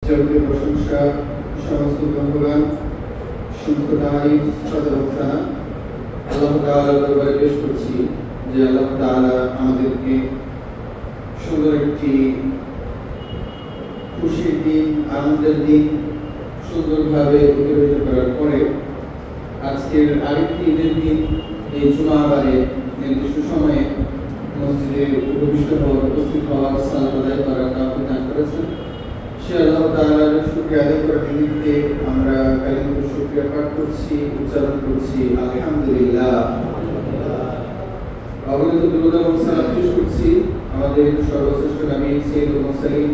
যাবতীয় প্রশংসা সমস্ত ভগবান শুদ্ধ তারিফ সদরতা আল্লাহ তাআলার দরবারে পেশ করছি যে আল্লাহ তাআলা আমাদেরকে সুন্দর একটি খুশির দিন, আনন্দের দিন সুন্দরভাবে অতিবাহিত করার পরে আজকের আরেকটি ঈদের দিন এই জুমাবারে নির্দিষ্ট সময়ে মসজিদে উপস্থিত হওয়ার সালাত আদায় করার তৌফিক দান করেছেন। সে আল্লাহ তাআলার শুকরিয়া আদায় করার নিমিত্তে আমরা কালিমাতুল শুকরিয়া পাঠ করছি, উচ্চারণ করছি আলহামদুলিল্লাহ। অগণিত দুরূদ এবং সালাম পেশ করছি আমাদের সর্বশ্রেষ্ঠ নবী সাইয়্যিদুল মুরসালিন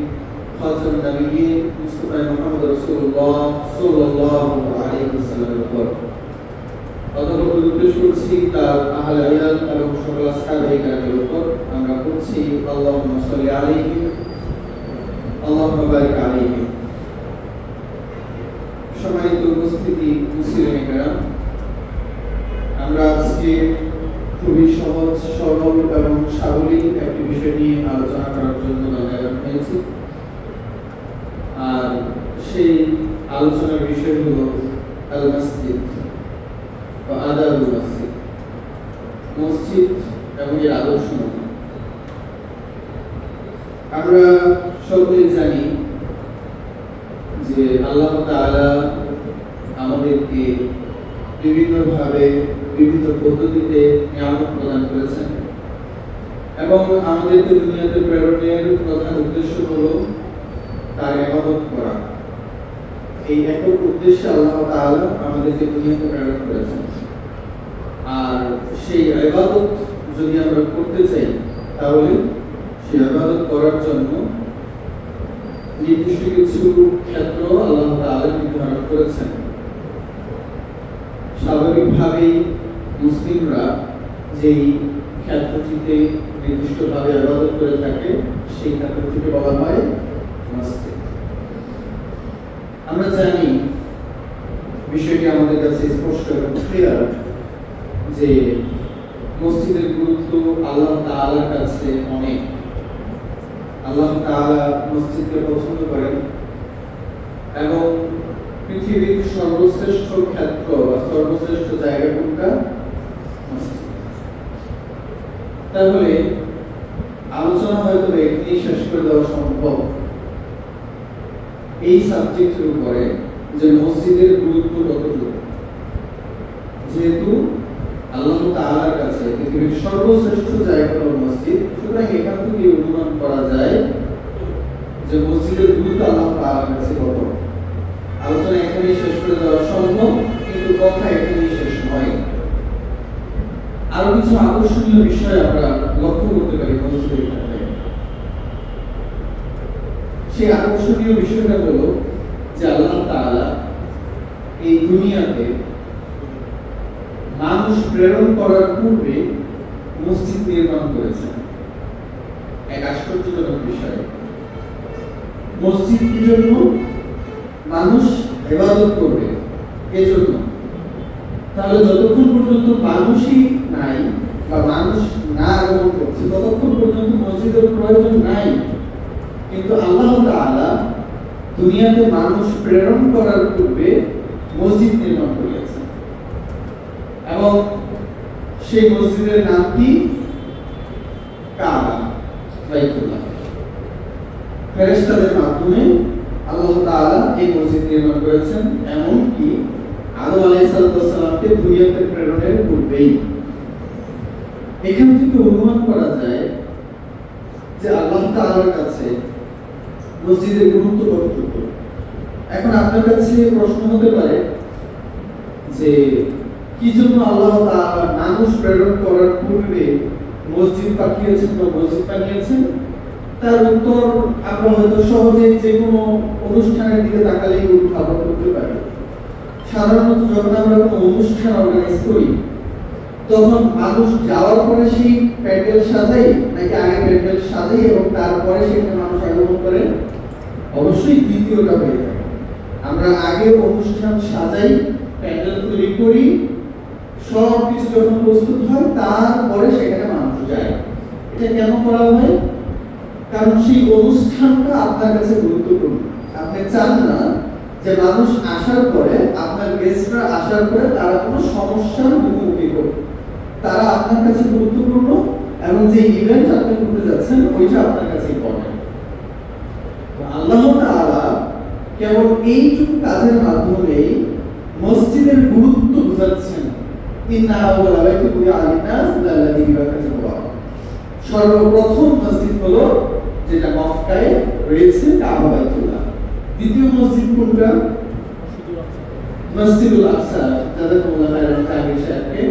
খাতামুন নবিয়্যিন মুস্তাফা মুহাম্মদ রাসূলুল্লাহ সাল্লাল্লাহু আলাইহি ওয়াসাল্লামের উপর। অতঃপর পেশ করছি তার আহলে আয়াল এবং সকল আসহাবে কিরামের উপর। আমরা পড়ছি আল্লাহুম্মা সাল্লি আলাইহি আল্লাহুম্মা বারিক আলাইহি। সম্মানিত উপস্থিতি মুসলিম কিরাম, আমরা আজকে খুবই সহজ সরল এবং সাবলীল একটি বিষয় নিয়ে আলোচনা করার জন্য দাঁড়ানো হয়েছি। আর সেই আলোচনার বিষয় হলো আল মসজিদ বা আদাবুল মসজিদ, মসজিদ এবং এর আদর্শ। আমরা সকলেই জানি যে আল্লাহ তাআলা আমাদেরকে বিভিন্নভাবে বিভিন্ন পদ্ধতিতে নিয়ামত প্রদান করেছেন এবং আমাদেরকে দুনিয়াতে প্রেরণের প্রধান উদ্দেশ্য হলো তার ইবাদত করা। এই একক উদ্দেশ্যে আল্লাহ তাআলা আমাদেরকে দুনিয়াতে প্রেরণ করেছেন। আর সেই ইবাদত যদি আমরা করতে চাই তাহলে সেই ইবাদত করার জন্য নির্দিষ্ট কিছু ক্ষেত্র আল্লাহ তাআলা নির্ধারণ করেছেন। স্বাভাবিকভাবেই মুসলিমরা যেই ক্ষেত্রটিতে নির্দিষ্টভাবে ইবাদত করে থাকে সেই ক্ষেত্রটিকে বলা হয় মসজিদ। আমরা জানি বিষয়টি আমাদের কাছে স্পষ্ট এবং ক্লিয়ার যে মসজিদের গুরুত্ব আল্লাহ তাআলার কাছে অনেক। আল্লাহ তাআলা মসজিদকে পছন্দ করেন এবং পৃথিবীর সর্বশ্রেষ্ঠ ক্ষেত্র বা সর্বশ্রেষ্ঠ জায়গা কোনটা? মসজিদ। তাহলে আলোচনা হয়তো এখানে শেষ করে দেওয়া সম্ভব এই সাবজেক্টের উপরে যে মসজিদের গুরুত্ব কতটুকু। যেহেতু আল্লাহ তাআলার কাছে পৃথিবীর সর্বশ্রেষ্ঠ জায়গা হলো মসজিদ, সুতরাং এখান থেকে অনুমান করা যায় যে মসজিদের গুরুত্ব আল্লাহ তাআলার কাছে কত। আলোচনা এখানেই শেষ করে দেওয়া সম্ভব, কিন্তু কথা এখানেই শেষ নয়। আরো কিছু আকর্ষণীয় বিষয় আমরা লক্ষ্য করতে পারি মসজিদের ক্ষেত্রে। সেই আকর্ষণীয় বিষয়টা হলো যে আল্লাহ তাআলা এই দুনিয়াতে মানুষ প্রেরণ করার পূর্বে মসজিদ নির্মাণ করেছেন। এক আশ্চর্যজনক বিষয়। মসজিদ কি জন্য? মানুষ ইবাদত করবে এজন্য। তাহলে যতক্ষণ পর্যন্ত মানুষই নাই বা মানুষ না আগমন করছে ততক্ষণ পর্যন্ত মসজিদের প্রয়োজন নাই। কিন্তু আল্লাহ তাআলা দুনিয়াতে মানুষ প্রেরণ করার পূর্বে মসজিদ নির্মাণ করেছেন এবং সেই মসজিদের নাম কি? কাবা, বাইতুল্লাহ। ফেরেশতাদের মাধ্যমে আল্লাহ তাআলা এই মসজিদ নির্মাণ করেছেন, এমনকি আদম আলাইহিস সালামকে দুনিয়াতে প্রেরণের পূর্বেই। এখান থেকে অনুমান করা যায় যে আল্লাহ তাআলার কাছে মসজিদের গুরুত্ব কতটুকু। এখন আপনার কাছে প্রশ্ন হতে পারে যে কি জন্য আল্লাহ তাআলা মানুষ প্রেরণ করার পূর্বে মসজিদ পাঠিয়েছেন বা মসজিদ বানিয়েছেন? তার উত্তর আমরা হয়তো সহজেই যে কোনো অনুষ্ঠানের দিকে তাকালেই উদ্ভাবন করতে পারি। সাধারণত যখন আমরা কোনো অনুষ্ঠান অর্গানাইজ করি তখন মানুষ যাওয়ার পরে সেই প্যান্ডেল সাজাই নাকি আগে প্যান্ডেল সাজাই এবং তারপরে সেখানে মানুষ আগমন করে? অবশ্যই দ্বিতীয়টা হয়ে থাকে। আমরা আগে অনুষ্ঠান সাজাই, প্যান্ডেল তৈরি করি, সব কিছু যখন প্রস্তুত হয় তারপরে সেখানে মানুষ যায়। এটা কেন করা হয়? কারণ সেই অনুষ্ঠানটা আপনার কাছে গুরুত্বপূর্ণ। আপনি আপনি চান না যে মানুষ আসার পরে, আপনার গেস্টরা আসার পরে তারা কোনো সমস্যার মুখোমুখি করবে। তারা আপনার কাছে গুরুত্বপূর্ণ এবং যে ইভেন্ট আপনি করতে যাচ্ছেন ওইটা আপনার কাছে ইম্পর্টেন্ট। আল্লাহ তাআলা কেবল এইটুকু কাজের মাধ্যমেই মসজিদের গুরুত্ব বোঝাচ্ছেন। ইন্না আউওয়ালা বাইতিন উযিআ লিন-নাস লাল্লাযী বিবারাকাতুহু মুবারাক। সর্বপ্রথম মসজিদ হলো যেটা মক্কায় রয়েছে কাবা বাইতুল্লাহ। দ্বিতীয় মসজিদ কোনটা? মসজিদুল আকসা, জাযাকুমুল্লাহু খাইরান তাহির সাহেবকে।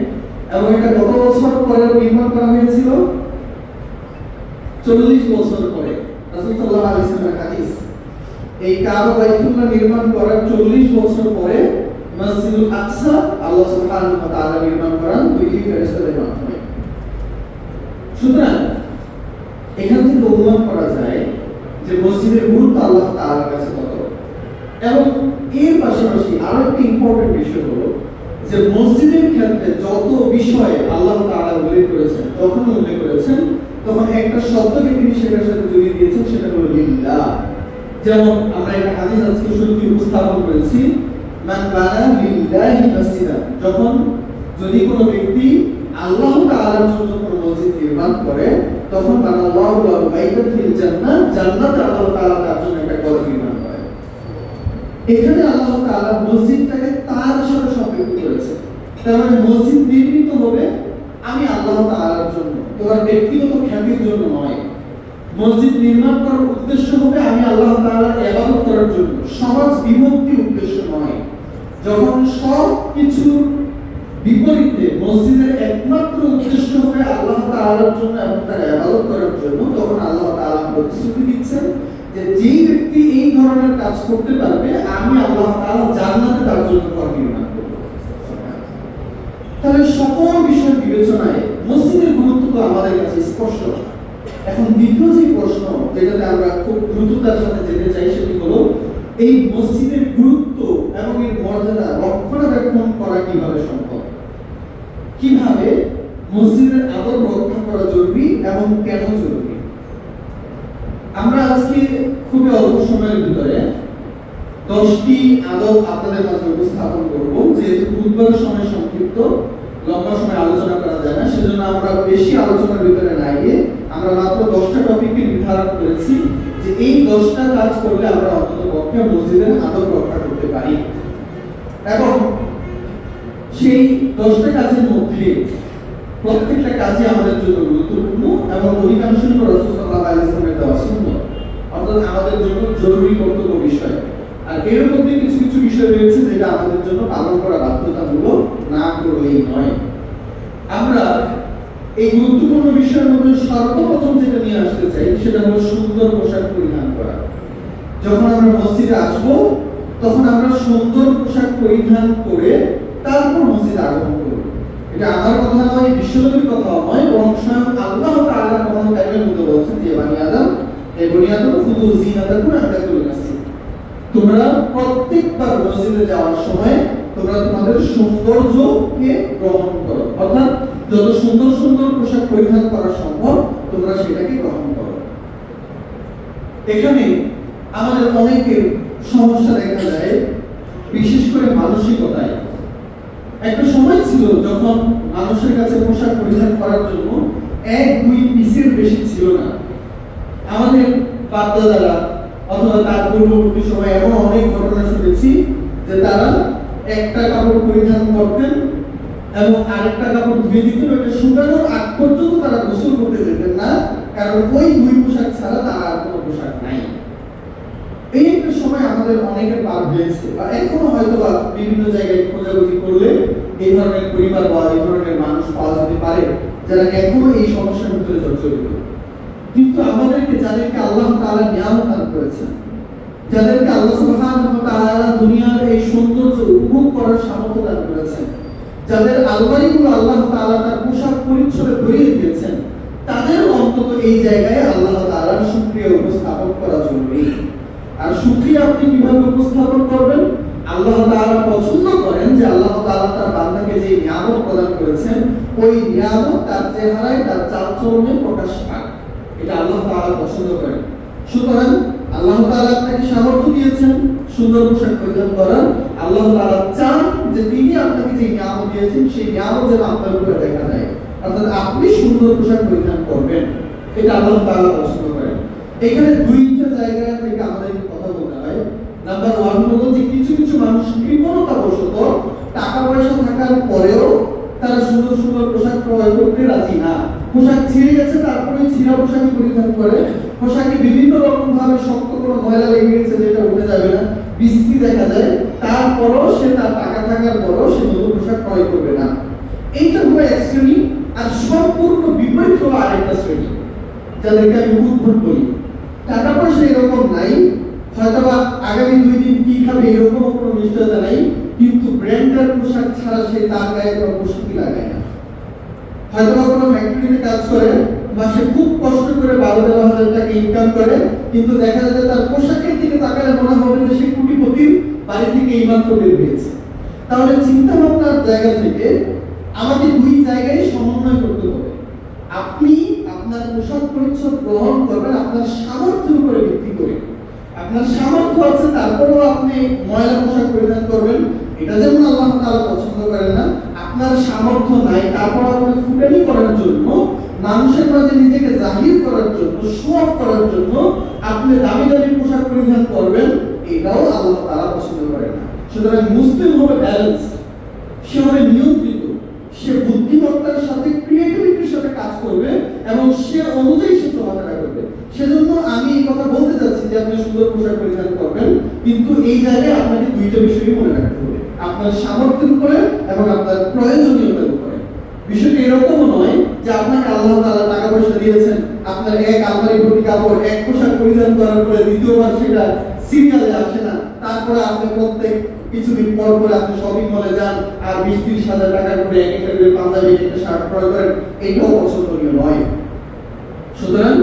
এবং এটা কত বছর পরে নির্মাণ করা হয়েছিল? 40 বছর পরে। রাসূল সাল্লাল্লাহু আলাইহি ওয়াসাল্লামের হাদিস, এই কাবা বাইতুল্লাহ নির্মাণ করার 40 বছর পরে মসজিদুল আকসা আল্লাহ সুবহানাহু ওয়া তাআলা নির্মাণ করেন দুইটি ফেরেশতাদের মাধ্যমে। সুতরাং এখান থেকে অনুমান করা যায় যে মসজিদের গুরুত্ব আল্লাহ তাআলার কাছে কত। এবং এর পাশাপাশি আরো একটা ইম্পর্টেন্ট বিষয় হলো যে মসজিদের ক্ষেত্রে যত বিষয়ে আল্লাহ তাআলা উল্লেখ করেছেন, যখন উল্লেখ করেছেন তখন একটা শব্দকে তিনি সেটার সাথে জড়িয়ে দিয়েছেন, সেটা হলো লিল্লাহ। যেমন আমরা একটা হাদিস আজকে শুরুতে উপস্থাপন করেছি, মান বানা লিল্লাহি মসজিদা, যখন যদি কোনো ব্যক্তি আল্লাহ তাআলার জন্য কোনো মসজিদ নির্মাণ করে তখন বানাল্লাহু লাহু বাইতান ফিল জান্নাহ, জান্নাতে আল্লাহ তাআলা তার জন্য একটা ঘর নির্মাণ করে। এখানে আল্লাহ তাআলা মসজিদটাকে তার সাথে সম্পৃক্ত করেছেন। তার মানে মসজিদ নির্মিত হবে আমি আল্লাহ তাআলার জন্য, তোমার ব্যক্তিগত খ্যাতির জন্য নয়। মসজিদ নির্মাণ করার উদ্দেশ্য হবে আমি আল্লাহ তাআলার ইবাদত করার জন্য, সমাজ বিভক্তির উদ্দেশ্য নয়। যখন সব কিছু বিপরীতে মসজিদের একমাত্র উদ্দেশ্য হবে আল্লাহ তাআলার জন্য এবং তার ইবাদত করার জন্য, তখন আল্লাহ তাআলা প্রতিশ্রুতি দিচ্ছেন যে যেই ব্যক্তি এই ধরনের কাজ করতে পারবে আমি আল্লাহ তাআলা জান্নাতে তার জন্য ঘর নির্মাণ করব। তাহলে সকল বিষয় বিবেচনায় মসজিদের গুরুত্ব তো আমাদের কাছে স্পষ্ট। এখন দ্বিতীয় যে প্রশ্ন যেটাতে আমরা খুব দ্রুততার সাথে যেতে চাই সেটি হলো এই মসজিদের গুরুত্ব এবং এর মর্যাদা রক্ষণাবেক্ষণ করা কিভাবে সম্ভব, কিভাবে মসজিদের আদব রক্ষা করা জরুরি এবং কেন জরুরি। আমরা আজকে খুবই অল্প সময়ের ভিতরে 10টি আদব আপনাদের মাঝে উপস্থাপন করব। যেহেতু খুতবার সময় সংক্ষিপ্ত, লম্বা সময় আলোচনা করা যায় না, সেজন্য আমরা বেশি আলোচনার ভিতরে না গিয়ে আমরা মাত্র 10টা টপিককে নির্ধারণ করেছি যে এই 10টা কাজ করলে আমরা অন্ততপক্ষে মসজিদের আদব রক্ষা করতে পারি। এবং সেই 10টা কাজের মধ্যে প্রত্যেকটা কাজই আমাদের জন্য গুরুত্বপূর্ণ এবং অধিকাংশই রাসূল সাল্লাল্লাহু আলাইহি ওয়াসাল্লামের দেওয়া সুন্নাত, অর্থাৎ আমাদের জন্য জরুরি কর্তব্য বিষয়। আর এর মধ্যে কিছু কিছু বিষয় রয়েছে যেটা আমাদের জন্য পালন করা বাধ্যতামূলক, না করলেই নয়। আমরা এই গুরুত্বপূর্ণ বিষয়ের মধ্যে সর্বপ্রথম যেটা নিয়ে আসতে চাই সেটা হলো সুন্দর পোশাক পরিধান করা। যখন আমরা মসজিদে আসব তখন আমরা সুন্দর পোশাক পরিধান করে তারপর মসজিদে আগমন করব। এটা আমার কথা নয়, বিশ্বনবীর কথা নয়, বরং স্বয়ং আল্লাহ তাআলা কোরআন কারীমের মধ্যে বলেছেন যে বনি আদম খুযু যিনাতাকুম ইনদা কুল্লি মসজিদ, তোমরা প্রত্যেকবার মসজিদে যাওয়ার সময় তোমরা তোমাদের সৌন্দর্যকে গ্রহণ করো, অর্থাৎ যত সুন্দর সুন্দর পোশাক পরিধান করা সম্ভব তোমরা সেটাকে গ্রহণ করো। এখানে আমাদের অনেকের সমস্যা দেখা যায়, বিশেষ করে মানসিকতায়। একটা সময় ছিল যখন মানুষের কাছে পোশাক পরিধান করার জন্য 1-2 পিসের বেশি ছিল না। আমাদের বাপ-দাদারা অথবা তার পূর্ববর্তী সময় এমন অনেক ঘটনা শুনেছি যে তারা একটা কাপড় পরিধান করতেন এবং আরেকটা কাপড় ধুয়ে দিতেন, ওটা শুকানোর আগ পর্যন্ত তারা গোসল করতে যেতেন না, কারণ ওই 2 পোশাক ছাড়া তার আর কোনো পোশাক নাই। এই একটা সময় আমাদের অনেকের পার হয়েছে, বা এখনো হয়তো বা বিভিন্ন জায়গায় খোঁজাখুঁজি করলে এই ধরনের পরিবার বা এই ধরনের মানুষ পাওয়া যেতে পারে যারা এখনো এই সমস্যার ভিতরে জর্জরিত। কিন্তু আমাদেরকে, যাদেরকে আল্লাহ তাআলা নিয়ামত দান করেছেন, যাদেরকে আল্লাহ সুবহানাহু ওয়া তাআলা দুনিয়ার এই সৌন্দর্য উপভোগ করার সামর্থ্য দান করেছেন, যাদের আলমারিগুলো আল্লাহ তাআলা তার পোশাক পরিচ্ছদে ভরিয়ে দিয়েছেন, তাদের অন্তত এই জায়গায় আল্লাহ তাআলার শুকরিয়া উপস্থাপন করা জরুরি। আর শুকরিয়া আপনি কিভাবে উপস্থাপন করবেন? আল্লাহ তাআলা পছন্দ করেন যে আল্লাহ তাআলা তার বান্দাকে যে নিয়ামত প্রদান করেছেন ওই নিয়ামত তার চেহারায়, তার চালচলনে প্রকাশ পায়। এটা আল্লাহ তাআলা পছন্দ করেন। সুতরাং আল্লাহ তাআলা আপনাকে সামর্থ্য দিয়েছেন সুন্দর পোশাক পরিধান করার। আল্লাহ তাআলা চান যে তিনি আপনাকে যে নিয়ামত দিয়েছেন সেই নিয়ামত যেন আপনার উপরে দেখা যায়, অর্থাৎ আপনি সুন্দর পোশাক পরিধান করবেন, এটা আল্লাহ তাআলা পছন্দ করেন। এখানে দুইটা জায়গা থেকে আমাদের কথা বলতে হয়। নাম্বার 1 হলো যে কিছু কিছু মানুষ কৃপণতাবশত টাকা পয়সা থাকার পরেও তারা সুন্দর সুন্দর পোশাক ক্রয় করতে রাজি না। পোশাক ছিঁড়ে গেছে তারপরে ছিঁড়া পোশাকই পরিধান করে, পোশাকে বিভিন্ন রকম ভাবে শক্ত কোনো ময়লা লেগে গেছে যেটা উঠে যাবে না, বিশ্রী দেখা যায়, তারপরও সে তার টাকা থাকার পরও সে নতুন পোশাক ক্রয় করবে না। এইটা হলো এক শ্রেণী। আর সম্পূর্ণ বিপরীত হলো আরেকটা শ্রেণী, যাদেরকে আমি উদ্ভট বলি। টাকা পয়সা এরকম নাই, হয়তোবা আগামী 2 দিন কি খাবে এরকম কোনো নিশ্চয়তা নাই, কিন্তু ব্র্যান্ডের পোশাক ছাড়া সে তার গায়ে কোনো পোশাকই লাগায় না। হয়তোবা কোনো ফ্যাক্টরিতে কাজ করে, মাসে খুব কষ্ট করে 12-13 হাজার টাকা ইনকাম করে, কিন্তু দেখা যায় তার পোশাকের দিকে তাকালে মনে হবে যে সে কোটিপতির বাড়ি থেকে এইমাত্র বের হয়েছে। তাহলে চিন্তা ভাবনার জায়গা থেকে আমাকে 2 জায়গায় সমন্বয় করতে হবে। আপনি আপনার পোশাক পরিচ্ছদ গ্রহণ করবেন আপনার সামর্থ্যের উপরে ভিত্তি করে। আপনার সামর্থ্য আছে তারপরেও আপনি ময়লা পোশাক পরিধান করবেন, এটা যেমন আল্লাহ তাআলা পছন্দ করেন না। আপনার সামর্থ্য নাই তারপর আপনি ফুটানি করার জন্য, মানুষের মাঝে নিজেকে জাহির করার জন্য, শো অফ করার জন্য আপনি দামি দামি পোশাক পরিধান করবেন, এটাও আল্লাহ তাআলা পছন্দ করেন না। সুতরাং মুসলিম হবে ব্যালেন্স, সে হবে নিয়ন্ত্রিত, সে বুদ্ধিমত্তার সাথে ক্রিয়েটিভিটির সাথে কাজ করবে এবং সে অনুযায়ী সে চলাফেরা করবে। সেজন্য আমি এই কথা বলতে চাচ্ছি যে আপনি সুন্দর পোশাক পরিধান করবেন, কিন্তু এই জায়গায় আপনাকে 2টা বিষয় মনে রাখতে হবে, আপনার সামর্থ্যের উপরে এবং আপনার প্রয়োজনীয়তার উপরে। বিষয়টা এরকম নয় যে আপনাকে আল্লাহ তাআলা টাকা পয়সা দিয়েছেন, আপনার এক আলমারি ভর্তি কাপড়, এক পোশাক পরিধান করার পরে দ্বিতীয়বার সেটা সিরিয়ালে আসে না, তারপরে আপনি প্রত্যেক কিছুদিন পর পর আপনি শপিং মলে যান আর 20-30 হাজার টাকা করে এক একটা করে পাঞ্জাবি, একটা শার্ট ক্রয় করেন, এটাও পছন্দনীয় নয়। সুতরাং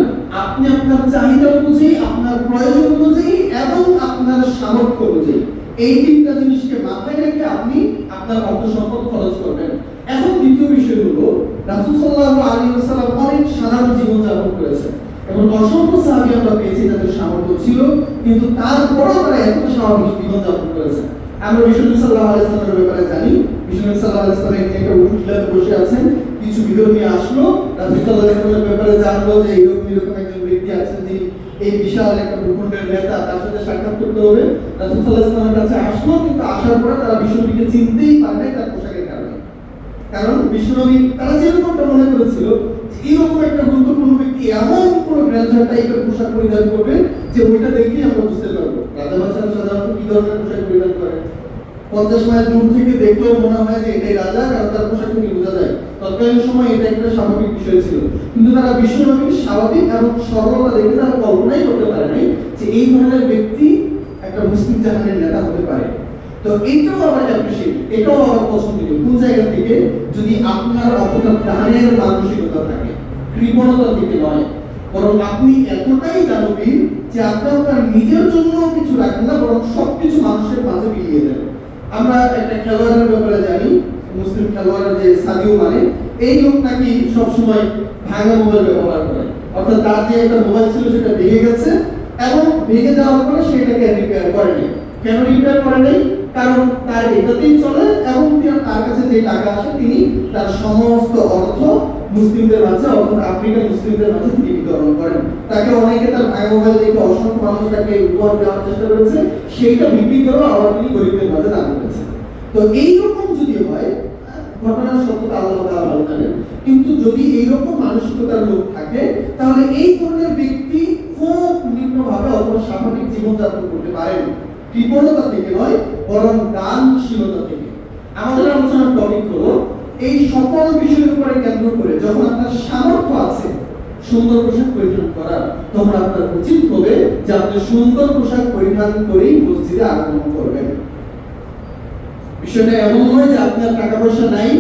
আপনি আপনার চাহিদা অনুযায়ী, আপনার প্রয়োজন অনুযায়ী এবং আপনার সামর্থ্য অনুযায়ী এই 3টা জিনিসকে মাথায় রেখে আপনি আপনার অর্থ সম্পদ খরচ করবেন। এখন দ্বিতীয় বিষয় হলো রাসূল সাল্লাল্লাহু আলাইহি ওয়াসাল্লাম অনেক সাধারণ জীবন যাপন করেছেন এবং অসংখ্য সাহাবী আমরা পেয়েছি যাদের সামর্থ্য ছিল কিন্তু তারপরও তারা এত স্বাভাবিক জীবন যাপন করেছেন। আমরা বিশ্বনবী সাল্লাল্লাহু আলাইহি ওয়াসাল্লামের ব্যাপারে জানি, বিশ্বনবী সাল্লাল্লাহু আলাইহি ওয়াসাল্লাম একটা উঠলাতে বসে আছেন, কিছু বিরোধী আসলো, রাসূল সাল্লাল্লাহু আলাইহি ওয়াসাল্লামের ব্যাপারে জানলো যে এরকম একজন ব্যক্তি আছেন যিনি এই বিশাল একটা ভূখণ্ডের নেতা, তার সাথে সাক্ষাৎ করতে হবে। রাসূল সাল্লাল্লাহু আলাইহি ওয়াসাল্লামের কাছে আসলো, কিন্তু আসার পরে তারা বিশ্বনবীকে চিনতেই পারে তার পোশাকের কারণে। কারণ বিশ্বনবী তারা যেরকমটা মনে করেছিল এরকম একটা গুরুত্বপূর্ণ ব্যক্তি এমন কোন গ্র্যান্ডার টাইপের পোশাক পরিধান করবে যে ওইটা দেখেই আমরা বুঝতে পারবো রাজা বাদশাহ সাধারণত কি ধরনের পোশাক পরিধান করে। 50 মাইল দূর থেকে দেখলেও মনে হয় যে এটাই রাজা, কারণ তার পোশাক থেকে বোঝা যায়। তৎকালীন সময় এটা একটা স্বাভাবিক বিষয় ছিল, কিন্তু তারা বিশ্বনবীর স্বাভাবিক এবং সরলতা দেখে তারা কল্পনাই করতে পারে নাই যে এই ধরনের ব্যক্তি একটা মুসলিম জাহানের নেতা হতে পারে। তো এইটাও আমরা অ্যাপ্রিশিয়েট, এটাও আমার পছন্দনীয়। কোন জায়গা থেকে? যদি আপনার অতটা দানের মানসিকতা থাকে, কৃপণতা থেকে নয়, বরং আপনি এতটাই দানবীর যে আপনি আপনার নিজের জন্য কিছু রাখেন না, বরং সবকিছু মানুষের মাঝে বিলিয়ে দেন। আমরা একটা খেলোয়াড়ের ব্যাপারে জানি, মুসলিম খেলোয়াড় যে সাদিও মানে, এই লোক নাকি সবসময় ভাঙা মোবাইল ব্যবহার করে, অর্থাৎ তার যে একটা মোবাইল ছিল সেটা ভেঙে গেছে এবং ভেঙে যাওয়ার পরে সেটাকে রিপেয়ার করেনি। কেন রিপেয়ার করে নাই? কারণ তার এটাতেই চলে এবং তার কাছে যে টাকা আসে তিনি তার সমস্ত অর্থ মুসলিমদের মাঝে, অর্থাৎ আফ্রিকার মুসলিমদের মাঝে তিনি বিতরণ করেন। তাকে অনেকে তার ভাঙা মোবাইল দেখে অসংখ্য মানুষ তাকে উপহার দেওয়ার চেষ্টা করেছে, সেইটা বিক্রি করেও আবার তিনি গরিবদের মাঝে দান করেছেন। তো এইরকম যদি হয়, ঘটনার সত্যতা আল্লাহ তাআলা ভালো জানেন, কিন্তু যদি এইরকম মানসিকতার লোক থাকে তাহলে এই ধরনের ব্যক্তি খুব নিম্নভাবে অথবা স্বাভাবিক জীবনযাপন করতে পারেন, কৃপণতা থেকে নয় বরং দানশীলতা থেকে। আমাদের আলোচনার টপিক হলো এই সকল বিষয়ের উপরে কেন্দ্র করে যখন আপনার সামর্থ্য আছে সুন্দর পোশাক পরিধান করার, তখন আপনার উচিত হবে যে আপনি সুন্দর পোশাক পরিধান করেই মসজিদে আগমন করবেন। বিষয়টা এমন নয় যে আপনার টাকা পয়সা নাই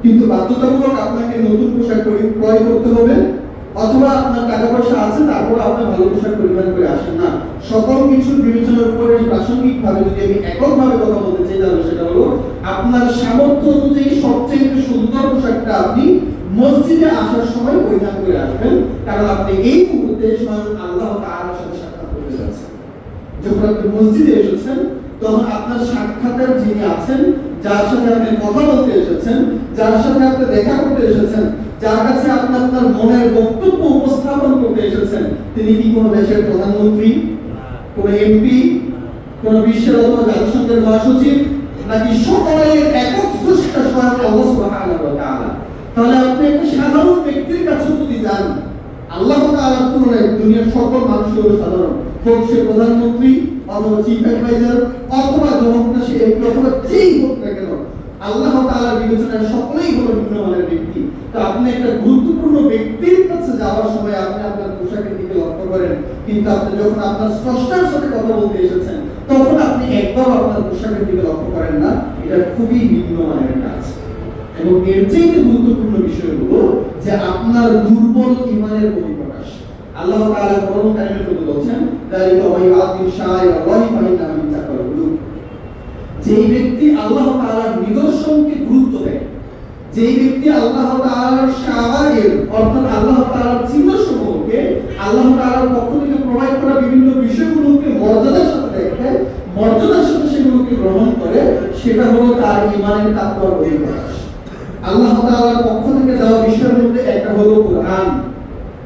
কিন্তু বাধ্যতামূলক আপনাকে নতুন পোশাক ক্রয় করতে হবে, অথবা আপনার টাকা পয়সা আছে তারপর আপনি ভালো পোশাক পরিধান করে আসেন না। সকল কিছুর বিবেচনার উপরে প্রাসঙ্গিকভাবে যদি আমি এককভাবে কথা বলতে চাই তাহলে সেটা হলো আপনার সামর্থ্য অনুযায়ী সবচেয়ে সুন্দর পোশাকটা আপনি মসজিদে আসার সময় পরিধান করে আসবেন, কারণ আপনি এই মুহূর্তে স্বয়ং আল্লাহ তাআলার সাথে সাক্ষাৎ করতে যাচ্ছেন। যখন আপনি মসজিদে এসেছেন তখন আপনার সাক্ষাতের যিনি আছেন, যার সাথে আপনি কথা বলতে এসেছেন, যার সাথে আপনি দেখা করতে এসেছেন, যার কাছে আপনি আপনার মনের বক্তব্য উপস্থাপন করতে এসেছেন, তিনি কি কোনো দেশের প্রধানমন্ত্রী, কোন এমপি, কোন বিশ্বের অথবা জাতিসংঘের মহাসচিব, নাকি সকলের একক স্রষ্টা স্বয়ং আল্লাহ সুবহানাহু ওয়া তাআলা? তাহলে আপনি একটা সাধারণ ব্যক্তির কাছে যদি যান, আল্লাহ তাআলার তুলনায় দুনিয়ার সকল মানুষের সাধারণ, হোক সে প্রধানমন্ত্রী অথবা চিফ অ্যাডভাইজার অথবা জনপ্রশাসী এমপি অথবা যেই হোক না কেন, আল্লাহ তাআলার বিবেচনায় সকলেই হলো নিম্নমানের ব্যক্তি। তো আপনি একটা গুরুত্বপূর্ণ ব্যক্তির কাছে যাওয়ার সময় আপনি আপনার পোশাকের দিকে লক্ষ্য করেন, কিন্তু আপনি যখন আপনার স্রষ্টার সাথে কথা বলতে এসেছেন তখন আপনি একবার আপনার পোশাকের দিকে লক্ষ্য করেন না। এটা খুবই নিম্নমানের কাজ। এবং এর চেয়ে গুরুত্বপূর্ণ বিষয় হলো যে আপনার দুর্বল ঈমানের বহিঃপ্রকাশ। আল্লাহ তাআলা কোরআন কারীমের মধ্যে বলেছেন, যালিকা ওয়া ইয়াতিন শাইআল্লাহি ফাইন্নাহু মিন তাকওয়াল কুলুব। যেই ব্যক্তি আল্লাহ তাআলার নিদর্শনকে গুরুত্ব দেয়, যেই ব্যক্তি আল্লাহ তাআলার শাআইর অর্থাৎ আল্লাহ তাআলার চিহ্নসমূহকে, আল্লাহ তাআলার পক্ষ থেকে প্রোভাইড করা বিভিন্ন বিষয়গুলোকে মর্যাদার সাথে দেখে, মর্যাদার সাথে সেগুলোকে গ্রহণ করে, সেটা হলো তার ঈমানের তাকওয়ার বহিঃপ্রকাশ। আল্লাহ তাআলার পক্ষ থেকে দেওয়া বিষয়ের মধ্যে একটা হলো কোরআন।